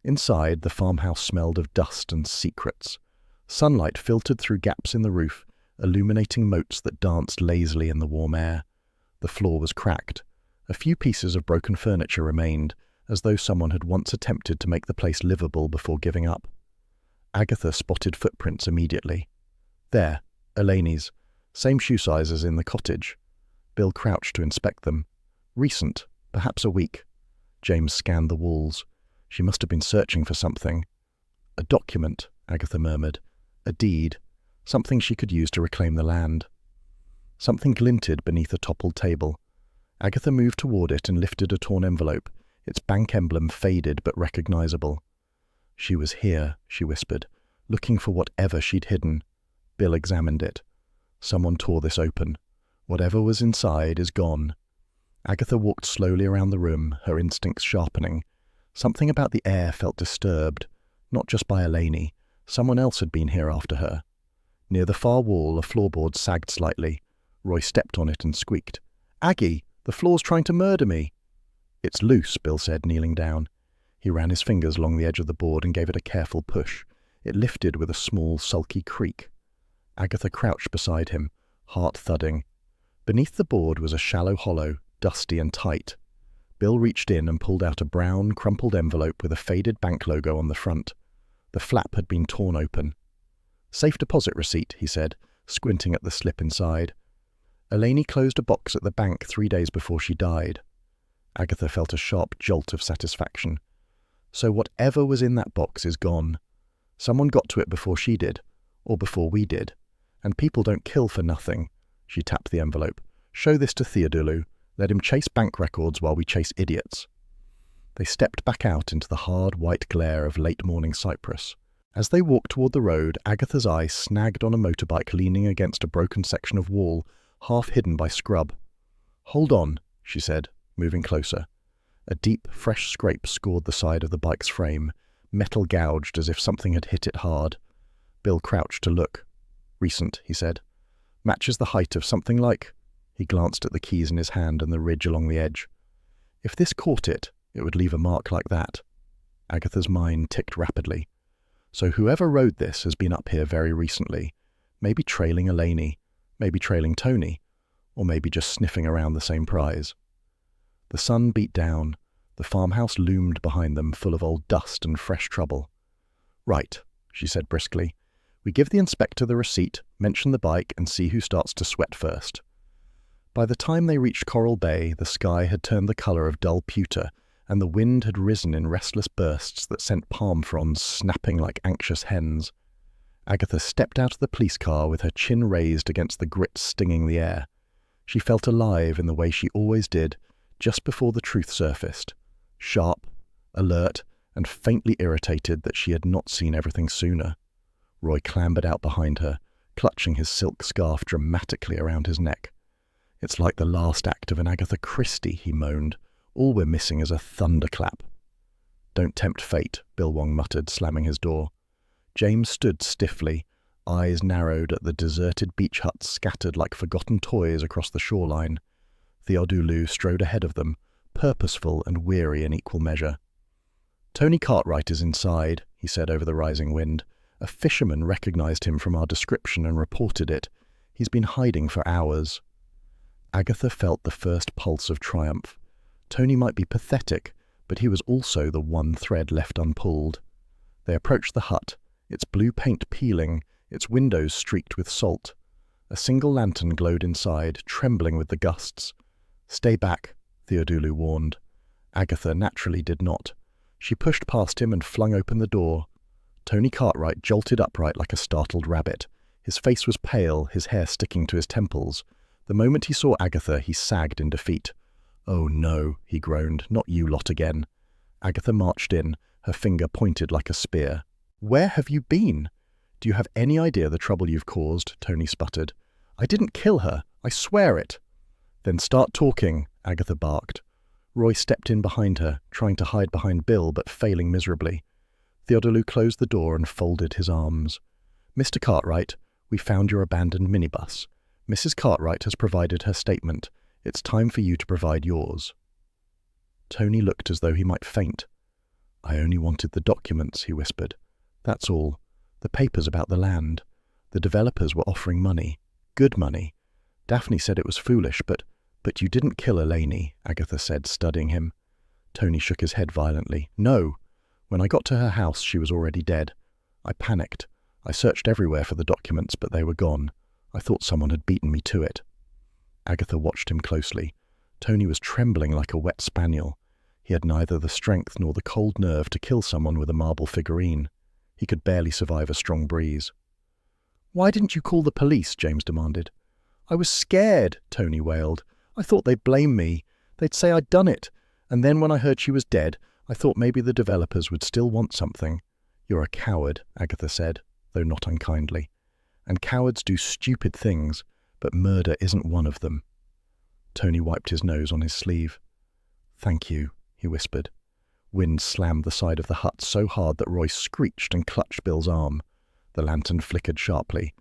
Inside, the farmhouse smelled of dust and secrets. Sunlight filtered through gaps in the roof, illuminating motes that danced lazily in the warm air. The floor was cracked. A few pieces of broken furniture remained, as though someone had once attempted to make the place livable before giving up. Agatha spotted footprints immediately. There, Elaine's, same shoe size as in the cottage. Bill crouched to inspect them. Recent, perhaps a week. James scanned the walls. She must have been searching for something. A document, Agatha murmured. A deed. Something she could use to reclaim the land. Something glinted beneath a toppled table. Agatha moved toward it and lifted a torn envelope, its bank emblem faded but recognizable. She was here, she whispered, looking for whatever she'd hidden. Bill examined it. Someone tore this open. Whatever was inside is gone. Agatha walked slowly around the room, her instincts sharpening. Something about the air felt disturbed, not just by Elaine. Someone else had been here after her. Near the far wall, a floorboard sagged slightly. Roy stepped on it and squeaked. Aggie, the floor's trying to murder me. It's loose, Bill said, kneeling down. He ran his fingers along the edge of the board and gave it a careful push. It lifted with a small, sulky creak. Agatha crouched beside him, heart thudding. Beneath the board was a shallow hollow, dusty and tight. Bill reached in and pulled out a brown, crumpled envelope with a faded bank logo on the front. The flap had been torn open. Safe deposit receipt, he said, squinting at the slip inside. Elainie closed a box at the bank 3 days before she died. Agatha felt a sharp jolt of satisfaction. So whatever was in that box is gone. Someone got to it before she did, or before we did. And people don't kill for nothing. She tapped the envelope. Show this to Theodulu. Let him chase bank records while we chase idiots. They stepped back out into the hard white glare of late-morning Cyprus. As they walked toward the road, Agatha's eye snagged on a motorbike leaning against a broken section of wall, half hidden by scrub. Hold on, she said, moving closer. A deep, fresh scrape scored the side of the bike's frame, metal gouged as if something had hit it hard. Bill crouched to look. Recent, he said. Matches the height of something like... He glanced at the keys in his hand and the ridge along the edge. If this caught it, it would leave a mark like that. Agatha's mind ticked rapidly. So whoever rode this has been up here very recently, maybe trailing Elainie, maybe trailing Tony, or maybe just sniffing around the same prize. The sun beat down. The farmhouse loomed behind them, full of old dust and fresh trouble. Right, she said briskly. We give the inspector the receipt, mention the bike, and see who starts to sweat first. By the time they reached Coral Bay, the sky had turned the colour of dull pewter, and the wind had risen in restless bursts that sent palm fronds snapping like anxious hens. Agatha stepped out of the police car with her chin raised against the grit stinging the air. She felt alive in the way she always did, just before the truth surfaced. Sharp, alert, and faintly irritated that she had not seen everything sooner. Roy clambered out behind her, clutching his silk scarf dramatically around his neck. It's like the last act of an Agatha Christie, he moaned. All we're missing is a thunderclap. Don't tempt fate, Bill Wong muttered, slamming his door. James stood stiffly, eyes narrowed at the deserted beach huts scattered like forgotten toys across the shoreline. Theodulu strode ahead of them, purposeful and weary in equal measure. Tony Cartwright is inside, he said over the rising wind. A fisherman recognized him from our description and reported it. He's been hiding for hours. Agatha felt the first pulse of triumph. Tony might be pathetic, but he was also the one thread left unpulled. They approached the hut, its blue paint peeling, its windows streaked with salt. A single lantern glowed inside, trembling with the gusts. "Stay back," Theodulu warned. Agatha naturally did not. She pushed past him and flung open the door. Tony Cartwright jolted upright like a startled rabbit. His face was pale, his hair sticking to his temples. The moment he saw Agatha, he sagged in defeat. "Oh no," he groaned, "not you lot again." Agatha marched in, her finger pointed like a spear. "Where have you been? Do you have any idea the trouble you've caused?" Tony sputtered. "I didn't kill her. I swear it." "Then start talking," Agatha barked. Roy stepped in behind her, trying to hide behind Bill but failing miserably. Theodolu closed the door and folded his arms. "Mr. Cartwright, we found your abandoned minibus. Mrs. Cartwright has provided her statement. It's time for you to provide yours." Tony looked as though he might faint. "I only wanted the documents," he whispered. "That's all. The papers about the land. The developers were offering money. Good money. Daphne said it was foolish, but you didn't kill Eleni," Agatha said, studying him. Tony shook his head violently. "No. When I got to her house, she was already dead. I panicked. I searched everywhere for the documents, but they were gone. I thought someone had beaten me to it." Agatha watched him closely. Tony was trembling like a wet spaniel. He had neither the strength nor the cold nerve to kill someone with a marble figurine. He could barely survive a strong breeze. "Why didn't you call the police?" James demanded. "I was scared," Tony wailed. "I thought they'd blame me. They'd say I'd done it. And then when I heard she was dead, I thought maybe the developers would still want something." "You're a coward," Agatha said, though not unkindly. "And cowards do stupid things, but murder isn't one of them." Tony wiped his nose on his sleeve. "Thank you," he whispered. Wind slammed the side of the hut so hard that Roy screeched and clutched Bill's arm. The lantern flickered sharply.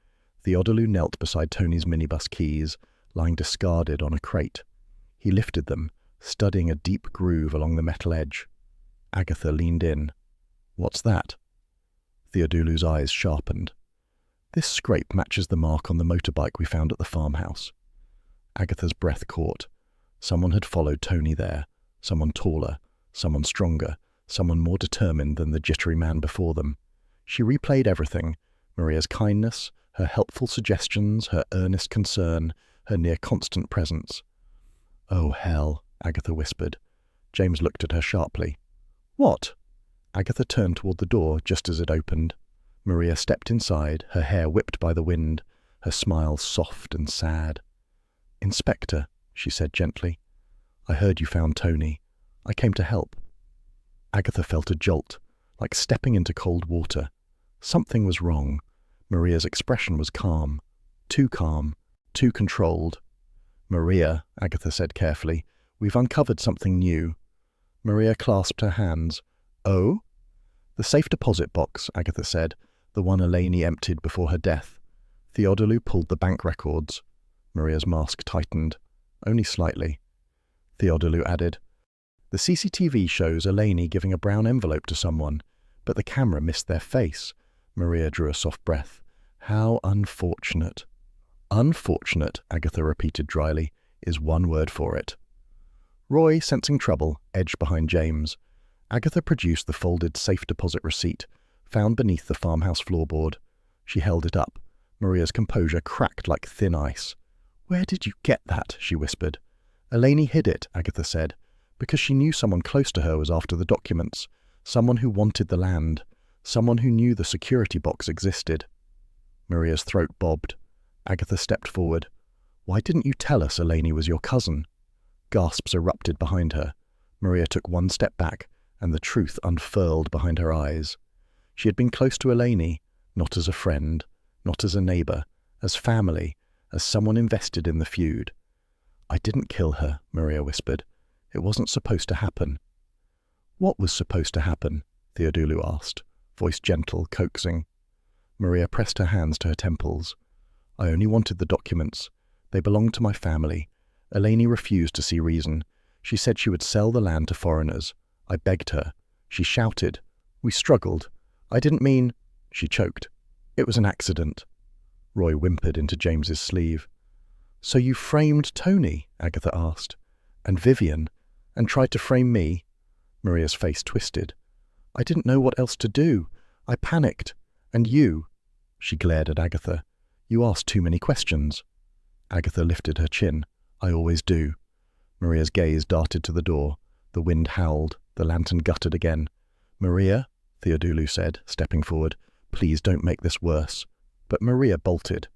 Theodolu knelt beside Tony's minibus keys, lying discarded on a crate. He lifted them, studying a deep groove along the metal edge. Agatha leaned in. "What's that?" Theodolu's eyes sharpened. "This scrape matches the mark on the motorbike we found at the farmhouse." Agatha's breath caught. Someone had followed Tony there. Someone taller, someone stronger, someone more determined than the jittery man before them. She replayed everything: Maria's kindness, her helpful suggestions, her earnest concern, her near-constant presence. "Oh, hell," Agatha whispered. James looked at her sharply. "What?" Agatha turned toward the door just as it opened. Maria stepped inside, her hair whipped by the wind, her smile soft and sad. "Inspector," she said gently, "I heard you found Tony. I came to help." Agatha felt a jolt, like stepping into cold water. Something was wrong. Maria's expression was calm, too controlled. "Maria," Agatha said carefully, "we've uncovered something new." Maria clasped her hands. "Oh?" "The safe deposit box," Agatha said, "the one Eleni emptied before her death." Theodolu pulled the bank records. Maria's mask tightened, only slightly. Theodolu added, "The CCTV shows Eleni giving a brown envelope to someone, but the camera missed their face." Maria drew a soft breath. "How unfortunate." "Unfortunate," Agatha repeated dryly, "is one word for it." Roy, sensing trouble, edged behind James. Agatha produced the folded safe deposit receipt, found beneath the farmhouse floorboard. She held it up. Maria's composure cracked like thin ice. "Where did you get that?" she whispered. "Eleni hid it," Agatha said, "because she knew someone close to her was after the documents, someone who wanted the land, someone who knew the security box existed." Maria's throat bobbed. Agatha stepped forward. "Why didn't you tell us Eleni was your cousin?" Gasps erupted behind her. Maria took one step back, and the truth unfurled behind her eyes. She had been close to Eleni, not as a friend, not as a neighbour, as family, as someone invested in the feud. "I didn't kill her," Maria whispered. "It wasn't supposed to happen." "What was supposed to happen?" Theodulu asked, voice gentle, coaxing. Maria pressed her hands to her temples. "I only wanted the documents. They belonged to my family. Eleni refused to see reason. She said she would sell the land to foreigners. I begged her. She shouted. We struggled. I didn't mean—" She choked. "It was an accident." Roy whimpered into James's sleeve. "So you framed Tony?" Agatha asked. "And Vivian? And tried to frame me?" Maria's face twisted. "I didn't know what else to do. I panicked. And you—" She glared at Agatha. "You asked too many questions." Agatha lifted her chin. "I always do." Maria's gaze darted to the door. The wind howled. The lantern guttered again. "Maria," Theodulu said, stepping forward, "please don't make this worse." But Maria bolted.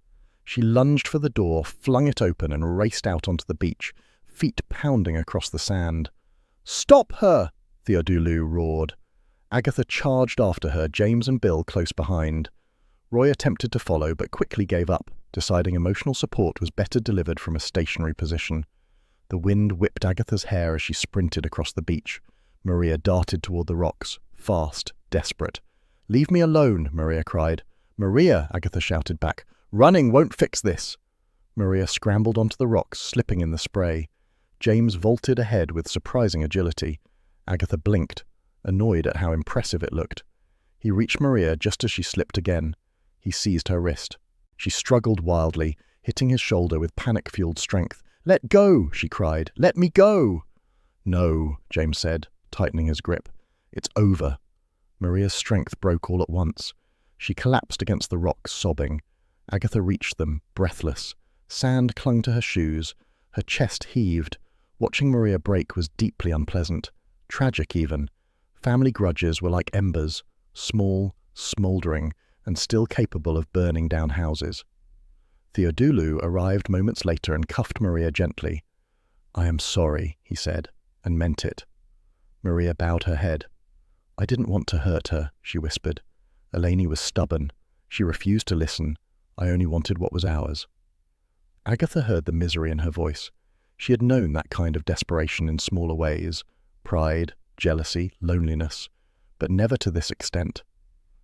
She lunged for the door, flung it open, and raced out onto the beach, feet pounding across the sand. "Stop her!" Theodulu roared. Agatha charged after her, James and Bill close behind. Roy attempted to follow, but quickly gave up, deciding emotional support was better delivered from a stationary position. The wind whipped Agatha's hair as she sprinted across the beach. Maria darted toward the rocks, fast, desperate. "Leave me alone," Maria cried. "Maria," Agatha shouted back. "Running won't fix this." Maria scrambled onto the rocks, slipping in the spray. James vaulted ahead with surprising agility. Agatha blinked, annoyed at how impressive it looked. He reached Maria just as she slipped again. He seized her wrist. She struggled wildly, hitting his shoulder with panic-fueled strength. "Let go!" she cried. "Let me go!" "No," James said, tightening his grip. "It's over." Maria's strength broke all at once. She collapsed against the rocks, sobbing. Agatha reached them, breathless. Sand clung to her shoes. Her chest heaved. Watching Maria break was deeply unpleasant. Tragic, even. Family grudges were like embers, small, smouldering, and still capable of burning down houses. Theodulu arrived moments later and cuffed Maria gently. "I am sorry," he said, and meant it. Maria bowed her head. "I didn't want to hurt her," she whispered. "Eleni was stubborn. She refused to listen. I only wanted what was ours." Agatha heard the misery in her voice. She had known that kind of desperation in smaller ways. Pride, jealousy, loneliness. But never to this extent.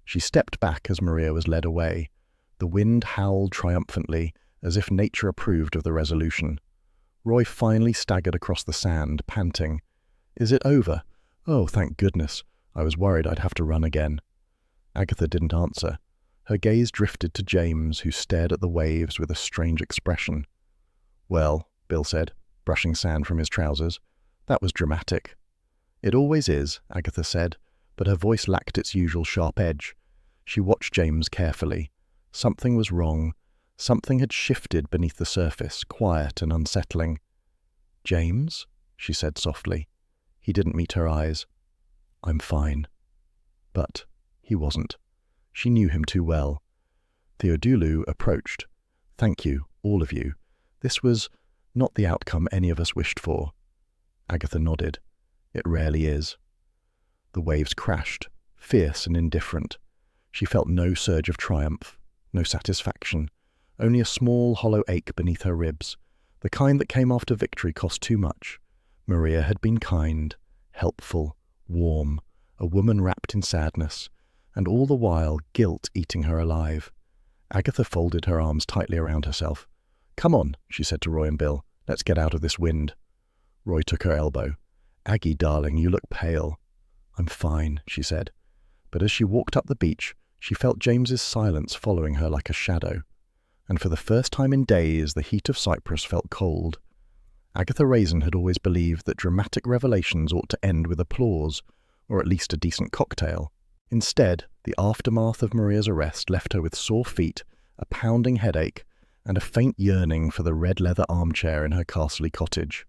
She stepped back as Maria was led away. The wind howled triumphantly, as if nature approved of the resolution. Roy finally staggered across the sand, panting. "Is it over? Oh, thank goodness. I was worried I'd have to run again." Agatha didn't answer. Her gaze drifted to James, who stared at the waves with a strange expression. "Well," Bill said, brushing sand from his trousers, "that was dramatic." "It always is," Agatha said, but her voice lacked its usual sharp edge. She watched James carefully. Something was wrong. Something had shifted beneath the surface, quiet and unsettling. "James?" she said softly. He didn't meet her eyes. "I'm fine." But he wasn't. She knew him too well. Theodulu approached. "Thank you, all of you. This was not the outcome any of us wished for." Agatha nodded. "It rarely is." The waves crashed, fierce and indifferent. She felt no surge of triumph, no satisfaction, only a small hollow ache beneath her ribs. The kind that came after victory cost too much. Maria had been kind, helpful, warm, a woman wrapped in sadness, and all the while guilt eating her alive. Agatha folded her arms tightly around herself. "Come on," she said to Roy and Bill. "Let's get out of this wind." Roy took her elbow. "Aggie, darling, you look pale." "I'm fine," she said. But as she walked up the beach, she felt James's silence following her like a shadow. And for the first time in days, the heat of Cyprus felt cold. Agatha Raisin had always believed that dramatic revelations ought to end with applause, or at least a decent cocktail. Instead, the aftermath of Maria's arrest left her with sore feet, a pounding headache, and a faint yearning for the red leather armchair in her Carsely cottage.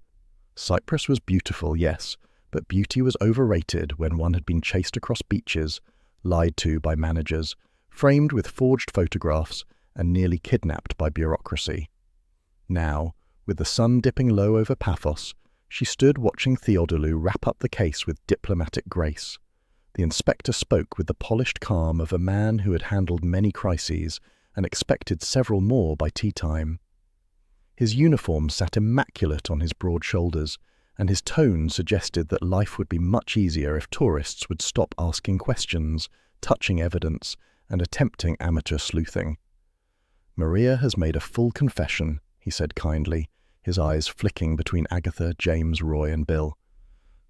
Cyprus was beautiful, yes, but beauty was overrated when one had been chased across beaches, lied to by managers, framed with forged photographs, and nearly kidnapped by bureaucracy. Now, with the sun dipping low over Paphos, she stood watching Theodulu wrap up the case with diplomatic grace. The inspector spoke with the polished calm of a man who had handled many crises and expected several more by tea time. His uniform sat immaculate on his broad shoulders, and his tone suggested that life would be much easier if tourists would stop asking questions, touching evidence, and attempting amateur sleuthing. "Maria has made a full confession," he said kindly, his eyes flicking between Agatha, James, Roy, and Bill.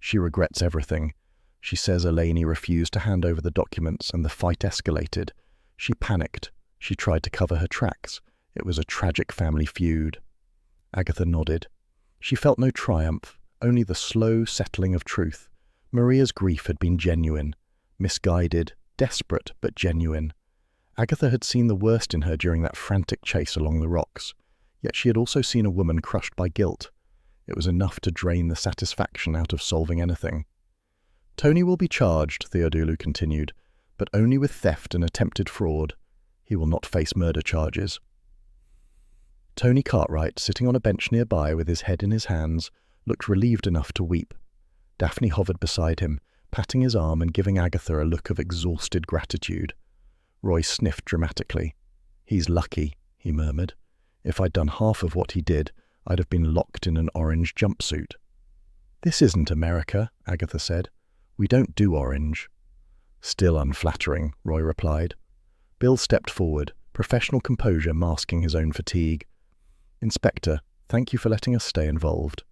"She regrets everything. She says Eleni refused to hand over the documents and the fight escalated. She panicked. She tried to cover her tracks. It was a tragic family feud." Agatha nodded. She felt no triumph, only the slow settling of truth. Maria's grief had been genuine, misguided, desperate, but genuine. Agatha had seen the worst in her during that frantic chase along the rocks, yet she had also seen a woman crushed by guilt. It was enough to drain the satisfaction out of solving anything. "Tony will be charged," Theodulu continued, "but only with theft and attempted fraud. He will not face murder charges." Tony Cartwright, sitting on a bench nearby with his head in his hands, looked relieved enough to weep. Daphne hovered beside him, patting his arm and giving Agatha a look of exhausted gratitude. Roy sniffed dramatically. "He's lucky," he murmured. "If I'd done half of what he did, I'd have been locked in an orange jumpsuit." "This isn't America," Agatha said. "We don't do orange." "Still unflattering," Roy replied. Bill stepped forward, professional composure masking his own fatigue. "Inspector, thank you for letting us stay involved."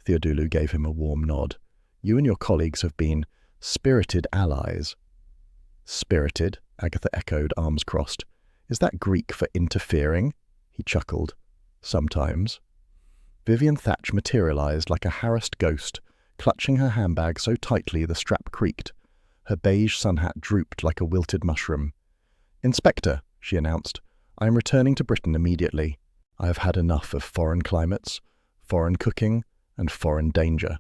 Theodulu gave him a warm nod. "You and your colleagues have been spirited allies." "Spirited?" Agatha echoed, arms crossed. "Is that Greek for interfering?" He chuckled. "Sometimes." Vivian Thatch materialized like a harassed ghost, clutching her handbag so tightly the strap creaked. Her beige sun hat drooped like a wilted mushroom. "Inspector," she announced, "I am returning to Britain immediately. I have had enough of foreign climates, foreign cooking, and foreign danger."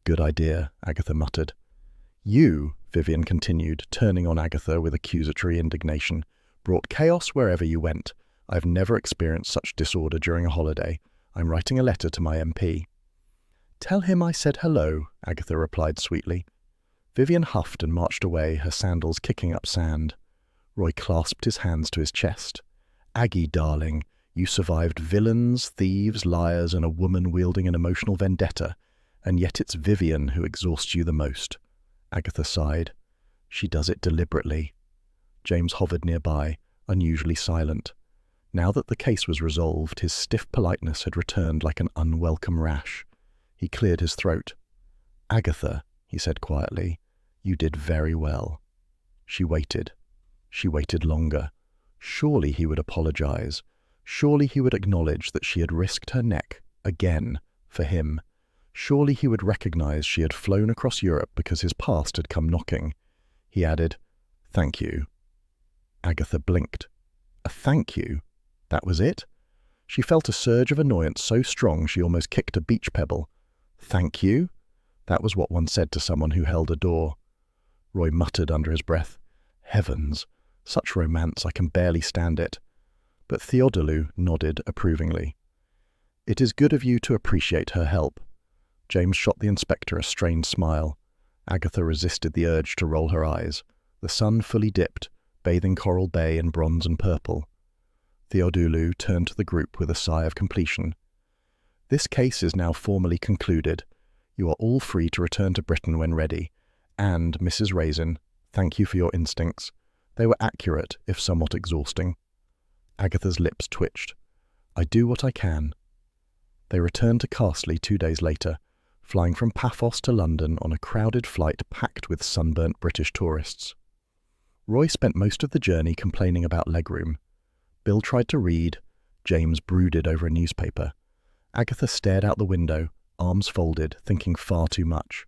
"Good idea," Agatha muttered. "You," Vivian continued, turning on Agatha with accusatory indignation, "brought chaos wherever you went. I've never experienced such disorder during a holiday. I'm writing a letter to my MP." "Tell him I said hello," Agatha replied sweetly. Vivian huffed and marched away, her sandals kicking up sand. Roy clasped his hands to his chest. "Aggie, darling, you survived villains, thieves, liars, and a woman wielding an emotional vendetta, and yet it's Vivian who exhausts you the most." Agatha sighed. "She does it deliberately." James hovered nearby, unusually silent. Now that the case was resolved, his stiff politeness had returned like an unwelcome rash. He cleared his throat. "Agatha," he said quietly, "you did very well." She waited. She waited longer. Surely he would apologize. Surely he would acknowledge that she had risked her neck, again, for him. Surely he would recognize she had flown across Europe because his past had come knocking. He added, "Thank you." Agatha blinked. A thank you? That was it? She felt a surge of annoyance so strong she almost kicked a beach pebble. "Thank you?" That was what one said to someone who held a door. Roy muttered under his breath, "Heavens, such romance, I can barely stand it." But Theodulu nodded approvingly. "It is good of you to appreciate her help." James shot the inspector a strained smile. Agatha resisted the urge to roll her eyes. The sun fully dipped, bathing Coral Bay in bronze and purple. Theodulu turned to the group with a sigh of completion. "This case is now formally concluded. You are all free to return to Britain when ready. And, Mrs. Raisin, thank you for your instincts. They were accurate, if somewhat exhausting." Agatha's lips twitched. "I do what I can." They returned to Carsely 2 days later, flying from Paphos to London on a crowded flight packed with sunburnt British tourists. Roy spent most of the journey complaining about legroom. Bill tried to read. James brooded over a newspaper. Agatha stared out the window, arms folded, thinking far too much.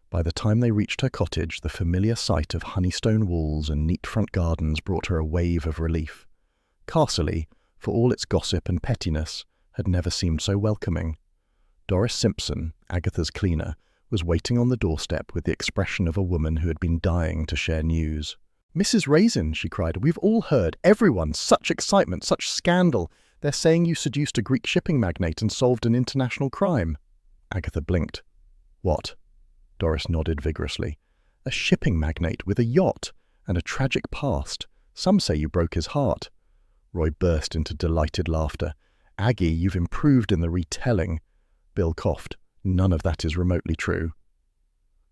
By the time they reached her cottage, the familiar sight of honeystone walls and neat front gardens brought her a wave of relief. Carsely, for all its gossip and pettiness, had never seemed so welcoming. Doris Simpson, Agatha's cleaner, was waiting on the doorstep with the expression of a woman who had been dying to share news. "Mrs. Raisin," she cried, "we've all heard. Everyone. Such excitement, such scandal. They're saying you seduced a Greek shipping magnate and solved an international crime." Agatha blinked. "What?" Doris nodded vigorously. "A shipping magnate with a yacht and a tragic past. Some say you broke his heart." Roy burst into delighted laughter. Aggie, you've improved in the retelling. Bill coughed. None of that is remotely true.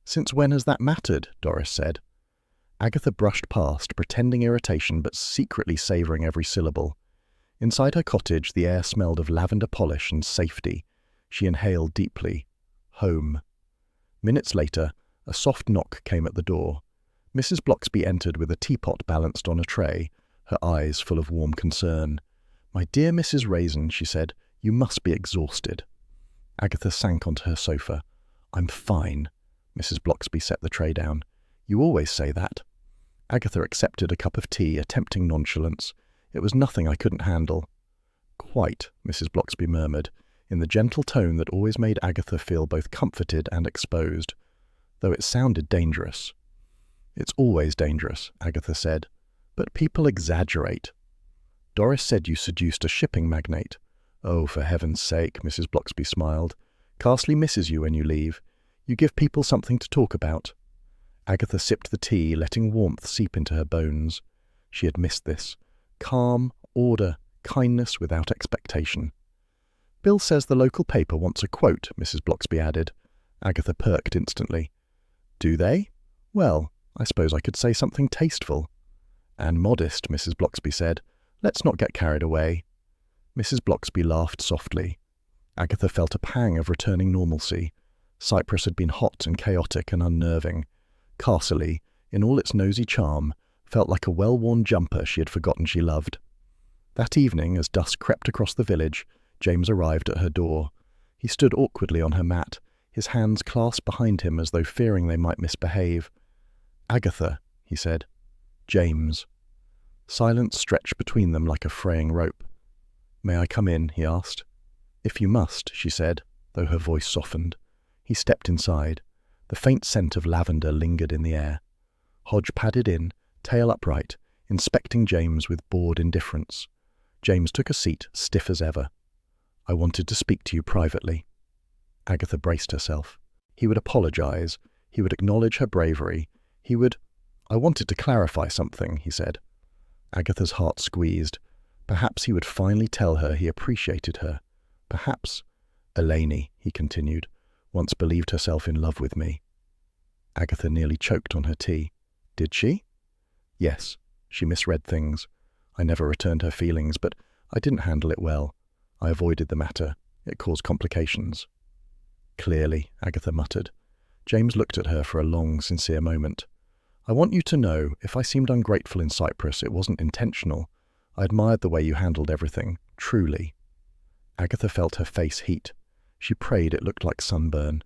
Since when has that mattered? Doris said. Agatha brushed past, pretending irritation but secretly savouring every syllable. Inside her cottage, the air smelled of lavender polish and safety. She inhaled deeply. Home. Minutes later, a soft knock came at the door. Mrs. Blocksby entered with a teapot balanced on a tray, her eyes full of warm concern. "My dear Mrs. Raisin," she said, "you must be exhausted." Agatha sank onto her sofa. "I'm fine." Mrs. Blocksby set the tray down. "You always say that." Agatha accepted a cup of tea, attempting nonchalance. "It was nothing I couldn't handle." "Quite," Mrs. Blocksby murmured, in the gentle tone that always made Agatha feel both comforted and exposed, though it sounded dangerous. "It's always dangerous," Agatha said, "but people exaggerate." "Doris said you seduced a shipping magnate." "Oh, for heaven's sake," Mrs. Blocksby smiled. "Carsely misses you when you leave. You give people something to talk about." Agatha sipped the tea, letting warmth seep into her bones. She had missed this. Calm, order, kindness without expectation. "Bill says the local paper wants a quote," Mrs. Blocksby added. Agatha perked instantly. "Do they? Well, I suppose I could say something tasteful." "And modest," Mrs. Blocksby said. "Let's not get carried away." Mrs. Blocksby laughed softly. Agatha felt a pang of returning normalcy. Cyprus had been hot and chaotic and unnerving. Carsely, in all its nosy charm, felt like a well-worn jumper she had forgotten she loved. That evening, as dusk crept across the village, James arrived at her door. He stood awkwardly on her mat, his hands clasped behind him as though fearing they might misbehave. "Agatha," he said. "James." Silence stretched between them like a fraying rope. "May I come in?" he asked. "If you must," she said, though her voice softened. He stepped inside. The faint scent of lavender lingered in the air. Hodge padded in, tail upright, inspecting James with bored indifference. James took a seat, stiff as ever. "I wanted to speak to you privately." Agatha braced herself. He would apologize. He would acknowledge her bravery. He would... "I wanted to clarify something," he said. Agatha's heart squeezed. Perhaps he would finally tell her he appreciated her. Perhaps... "Eleni," he continued, "once believed herself in love with me." Agatha nearly choked on her tea. "Did she?" "Yes. She misread things. I never returned her feelings, but I didn't handle it well. I avoided the matter. It caused complications." "Clearly," Agatha muttered. James looked at her for a long, sincere moment. "I want you to know, if I seemed ungrateful in Cyprus, it wasn't intentional. I admired the way you handled everything, truly." Agatha felt her face heat. She prayed it looked like sunburn.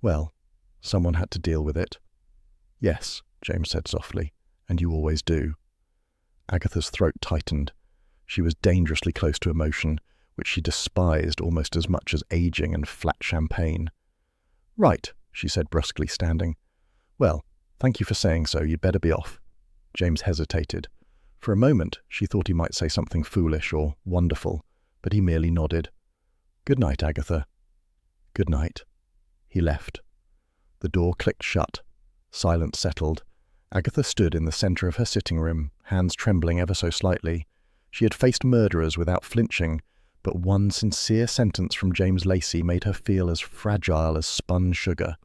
"Well, someone had to deal with it." "Yes," James said softly, "and you always do." Agatha's throat tightened. She was dangerously close to emotion, which she despised almost as much as aging and flat champagne. "Right," she said brusquely, standing. "Well, thank you for saying so. You'd better be off." James hesitated. For a moment, she thought he might say something foolish or wonderful, but he merely nodded. "Good night, Agatha." "Good night." He left. The door clicked shut. Silence settled. Agatha stood in the centre of her sitting room, hands trembling ever so slightly. She had faced murderers without flinching, but one sincere sentence from James Lacey made her feel as fragile as spun sugar.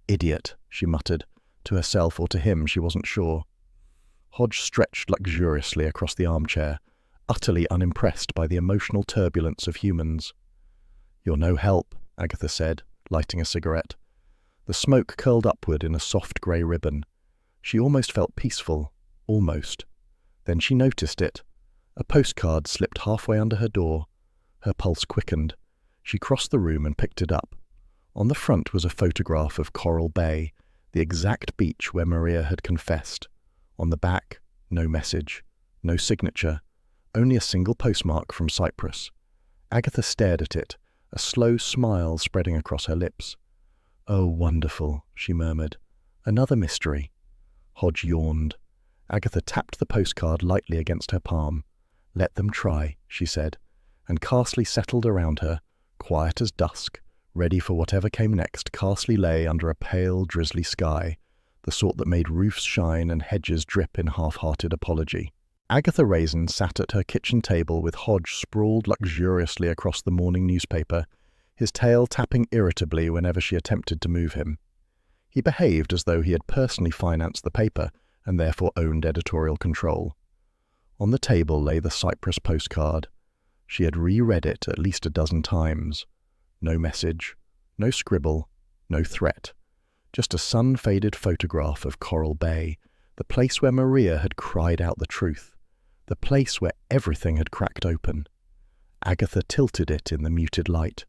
"Idiot," she muttered, to herself or to him, she wasn't sure. Hodge stretched luxuriously across the armchair, utterly unimpressed by the emotional turbulence of humans. "You're no help," Agatha said, lighting a cigarette. The smoke curled upward in a soft grey ribbon. She almost felt peaceful, almost. Then she noticed it. A postcard slipped halfway under her door. Her pulse quickened. She crossed the room and picked it up. On the front was a photograph of Coral Bay, the exact beach where Maria had confessed. On the back, no message, no signature, only a single postmark from Cyprus. Agatha stared at it, a slow smile spreading across her lips. "Oh, wonderful," she murmured. "Another mystery." Hodge yawned. Agatha tapped the postcard lightly against her palm. "Let them try," she said, and Carsely settled around her, quiet as dusk, ready for whatever came next. Carsely lay under a pale, drizzly sky, the sort that made roofs shine and hedges drip in half-hearted apology. Agatha Raisin sat at her kitchen table with Hodge sprawled luxuriously across the morning newspaper, his tail tapping irritably whenever she attempted to move him. He behaved as though he had personally financed the paper and therefore owned editorial control. On the table lay the Cyprus postcard. She had reread it at least a dozen times. No message, no scribble, no threat. Just a sun-faded photograph of Coral Bay, the place where Maria had cried out the truth, the place where everything had cracked open. Agatha tilted it in the muted light.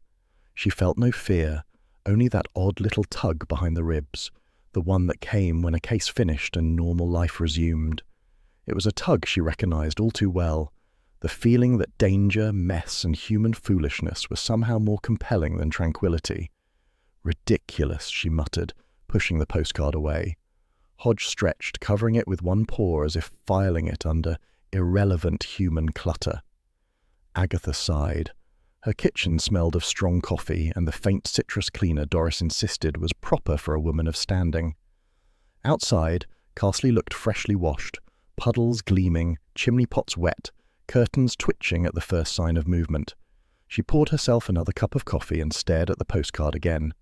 She felt no fear, only that odd little tug behind the ribs, the one that came when a case finished and normal life resumed. It was a tug she recognized all too well, the feeling that danger, mess, and human foolishness were somehow more compelling than tranquility. "Ridiculous," she muttered, pushing the postcard away. Hodge stretched, covering it with one paw as if filing it under irrelevant human clutter. Agatha sighed. Her kitchen smelled of strong coffee, and the faint citrus cleaner Doris insisted was proper for a woman of standing. Outside, Carsely looked freshly washed, puddles gleaming, chimney pots wet, curtains twitching at the first sign of movement. She poured herself another cup of coffee and stared at the postcard again.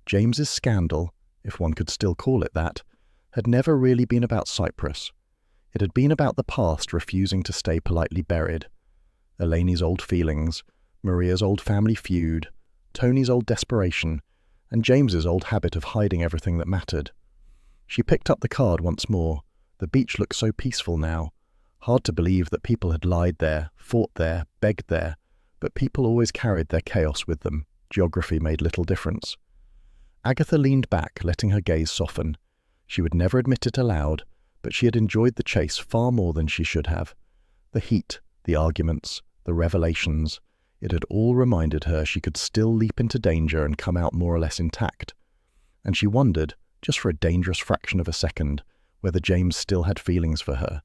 James's scandal, if one could still call it that, had never really been about Cyprus. It had been about the past refusing to stay politely buried. Elaine's old feelings, Maria's old family feud, Tony's old desperation, and James's old habit of hiding everything that mattered. She picked up the card once more. The beach looked so peaceful now. Hard to believe that people had lied there, fought there, begged there, but people always carried their chaos with them. Geography made little difference. Agatha leaned back, letting her gaze soften. She would never admit it aloud, but she had enjoyed the chase far more than she should have. The heat, the arguments, the revelations, it had all reminded her she could still leap into danger and come out more or less intact. And she wondered, just for a dangerous fraction of a second, whether James still had feelings for her.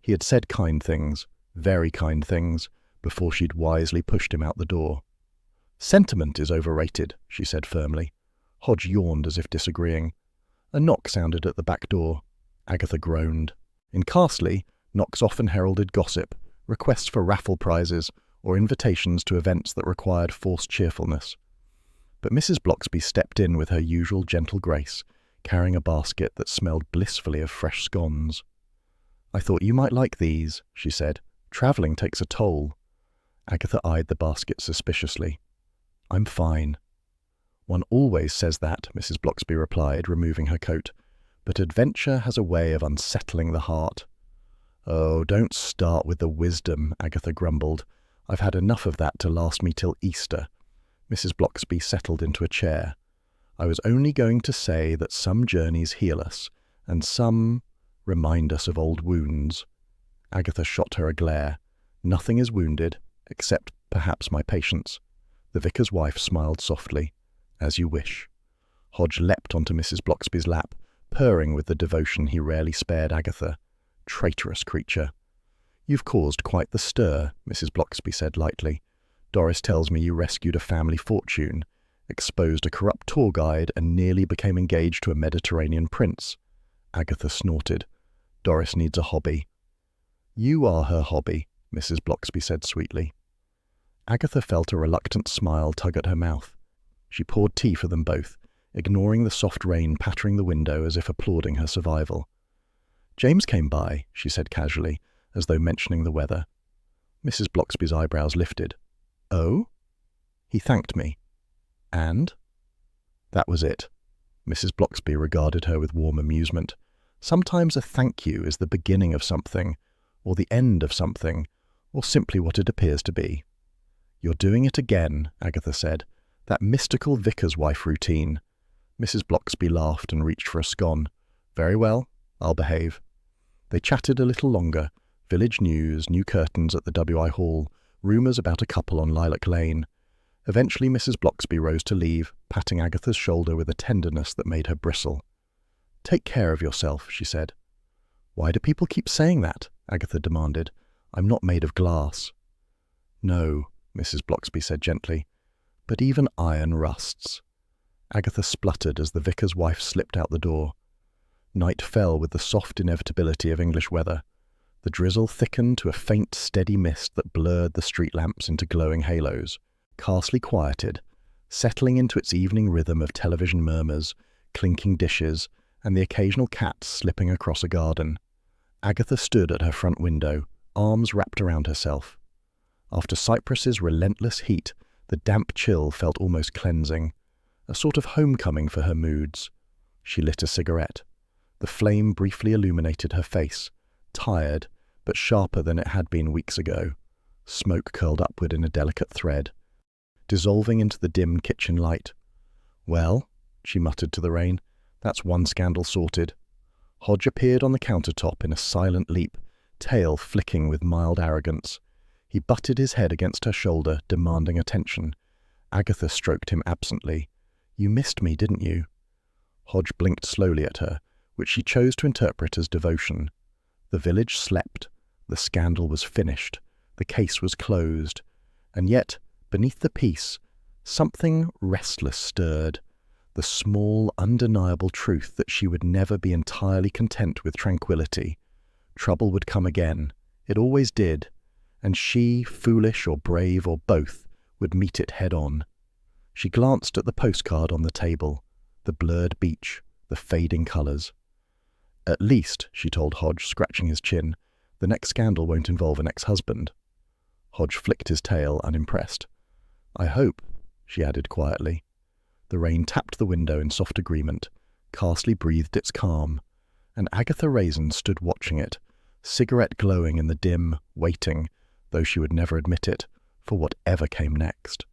He had said kind things, very kind things, before she'd wisely pushed him out the door. "Sentiment is overrated," she said firmly. Hodge yawned as if disagreeing. A knock sounded at the back door. Agatha groaned. In Carsely, knocks often heralded gossip, requests for raffle prizes, or invitations to events that required forced cheerfulness. But Mrs. Bloxby stepped in with her usual gentle grace, carrying a basket that smelled blissfully of fresh scones. "I thought you might like these," she said. "Travelling takes a toll." Agatha eyed the basket suspiciously. "I'm fine." "One always says that," Mrs. Bloxby replied, removing her coat, "but adventure has a way of unsettling the heart." "Oh, don't start with the wisdom," Agatha grumbled. "I've had enough of that to last me till Easter." Mrs. Bloxby settled into a chair. "I was only going to say that some journeys heal us, and some remind us of old wounds." Agatha shot her a glare. "Nothing is wounded, except perhaps my patience." The vicar's wife smiled softly. "As you wish." Hodge leapt onto Mrs. Bloxby's lap, purring with the devotion he rarely spared Agatha. Traitorous creature. "You've caused quite the stir," Mrs. Bloxby said lightly. "Doris tells me you rescued a family fortune, exposed a corrupt tour guide, and nearly became engaged to a Mediterranean prince." Agatha snorted. "Doris needs a hobby." "You are her hobby," Mrs. Bloxby said sweetly. Agatha felt a reluctant smile tug at her mouth. She poured tea for them both, ignoring the soft rain pattering the window as if applauding her survival. "James came by," she said casually, as though mentioning the weather. Mrs. Bloxby's eyebrows lifted. "Oh?" "He thanked me." "And?" That was it. Mrs. Bloxby regarded her with warm amusement. Sometimes a thank you is the beginning of something, or the end of something, or simply what it appears to be. "You're doing it again," Agatha said. "That mystical vicar's wife routine." Mrs. Bloxby laughed and reached for a scone. "Very well, I'll behave." They chatted a little longer. Village news, new curtains at the W.I. Hall, rumours about a couple on Lilac Lane. Eventually Mrs. Bloxby rose to leave, patting Agatha's shoulder with a tenderness that made her bristle. "Take care of yourself," she said. "Why do people keep saying that?" Agatha demanded. "I'm not made of glass." "No," Mrs. Bloxby said gently, "but even iron rusts." Agatha spluttered as the vicar's wife slipped out the door. Night fell with the soft inevitability of English weather. The drizzle thickened to a faint, steady mist that blurred the street lamps into glowing halos. Carsely quieted, settling into its evening rhythm of television murmurs, clinking dishes, and the occasional cat slipping across a garden. Agatha stood at her front window, arms wrapped around herself. After Cyprus's relentless heat, the damp chill felt almost cleansing, a sort of homecoming for her moods. She lit a cigarette. The flame briefly illuminated her face, tired, but sharper than it had been weeks ago. Smoke curled upward in a delicate thread, dissolving into the dim kitchen light. "Well," she muttered to the rain, "that's one scandal sorted." Hodge appeared on the countertop in a silent leap, tail flicking with mild arrogance. He butted his head against her shoulder, demanding attention. Agatha stroked him absently. "You missed me, didn't you?" Hodge blinked slowly at her, which she chose to interpret as devotion. The village slept. The scandal was finished. The case was closed. And yet, beneath the peace, something restless stirred. The small, undeniable truth that she would never be entirely content with tranquility. Trouble would come again. It always did. And she, foolish or brave or both, would meet it head-on. She glanced at the postcard on the table, the blurred beach, the fading colours. "At least," she told Hodge, scratching his chin, "the next scandal won't involve an ex-husband." Hodge flicked his tail, unimpressed. "I hope," she added quietly. The rain tapped the window in soft agreement. Carsely breathed its calm, and Agatha Raisin stood watching it, cigarette glowing in the dim, waiting, though she would never admit it, for whatever came next.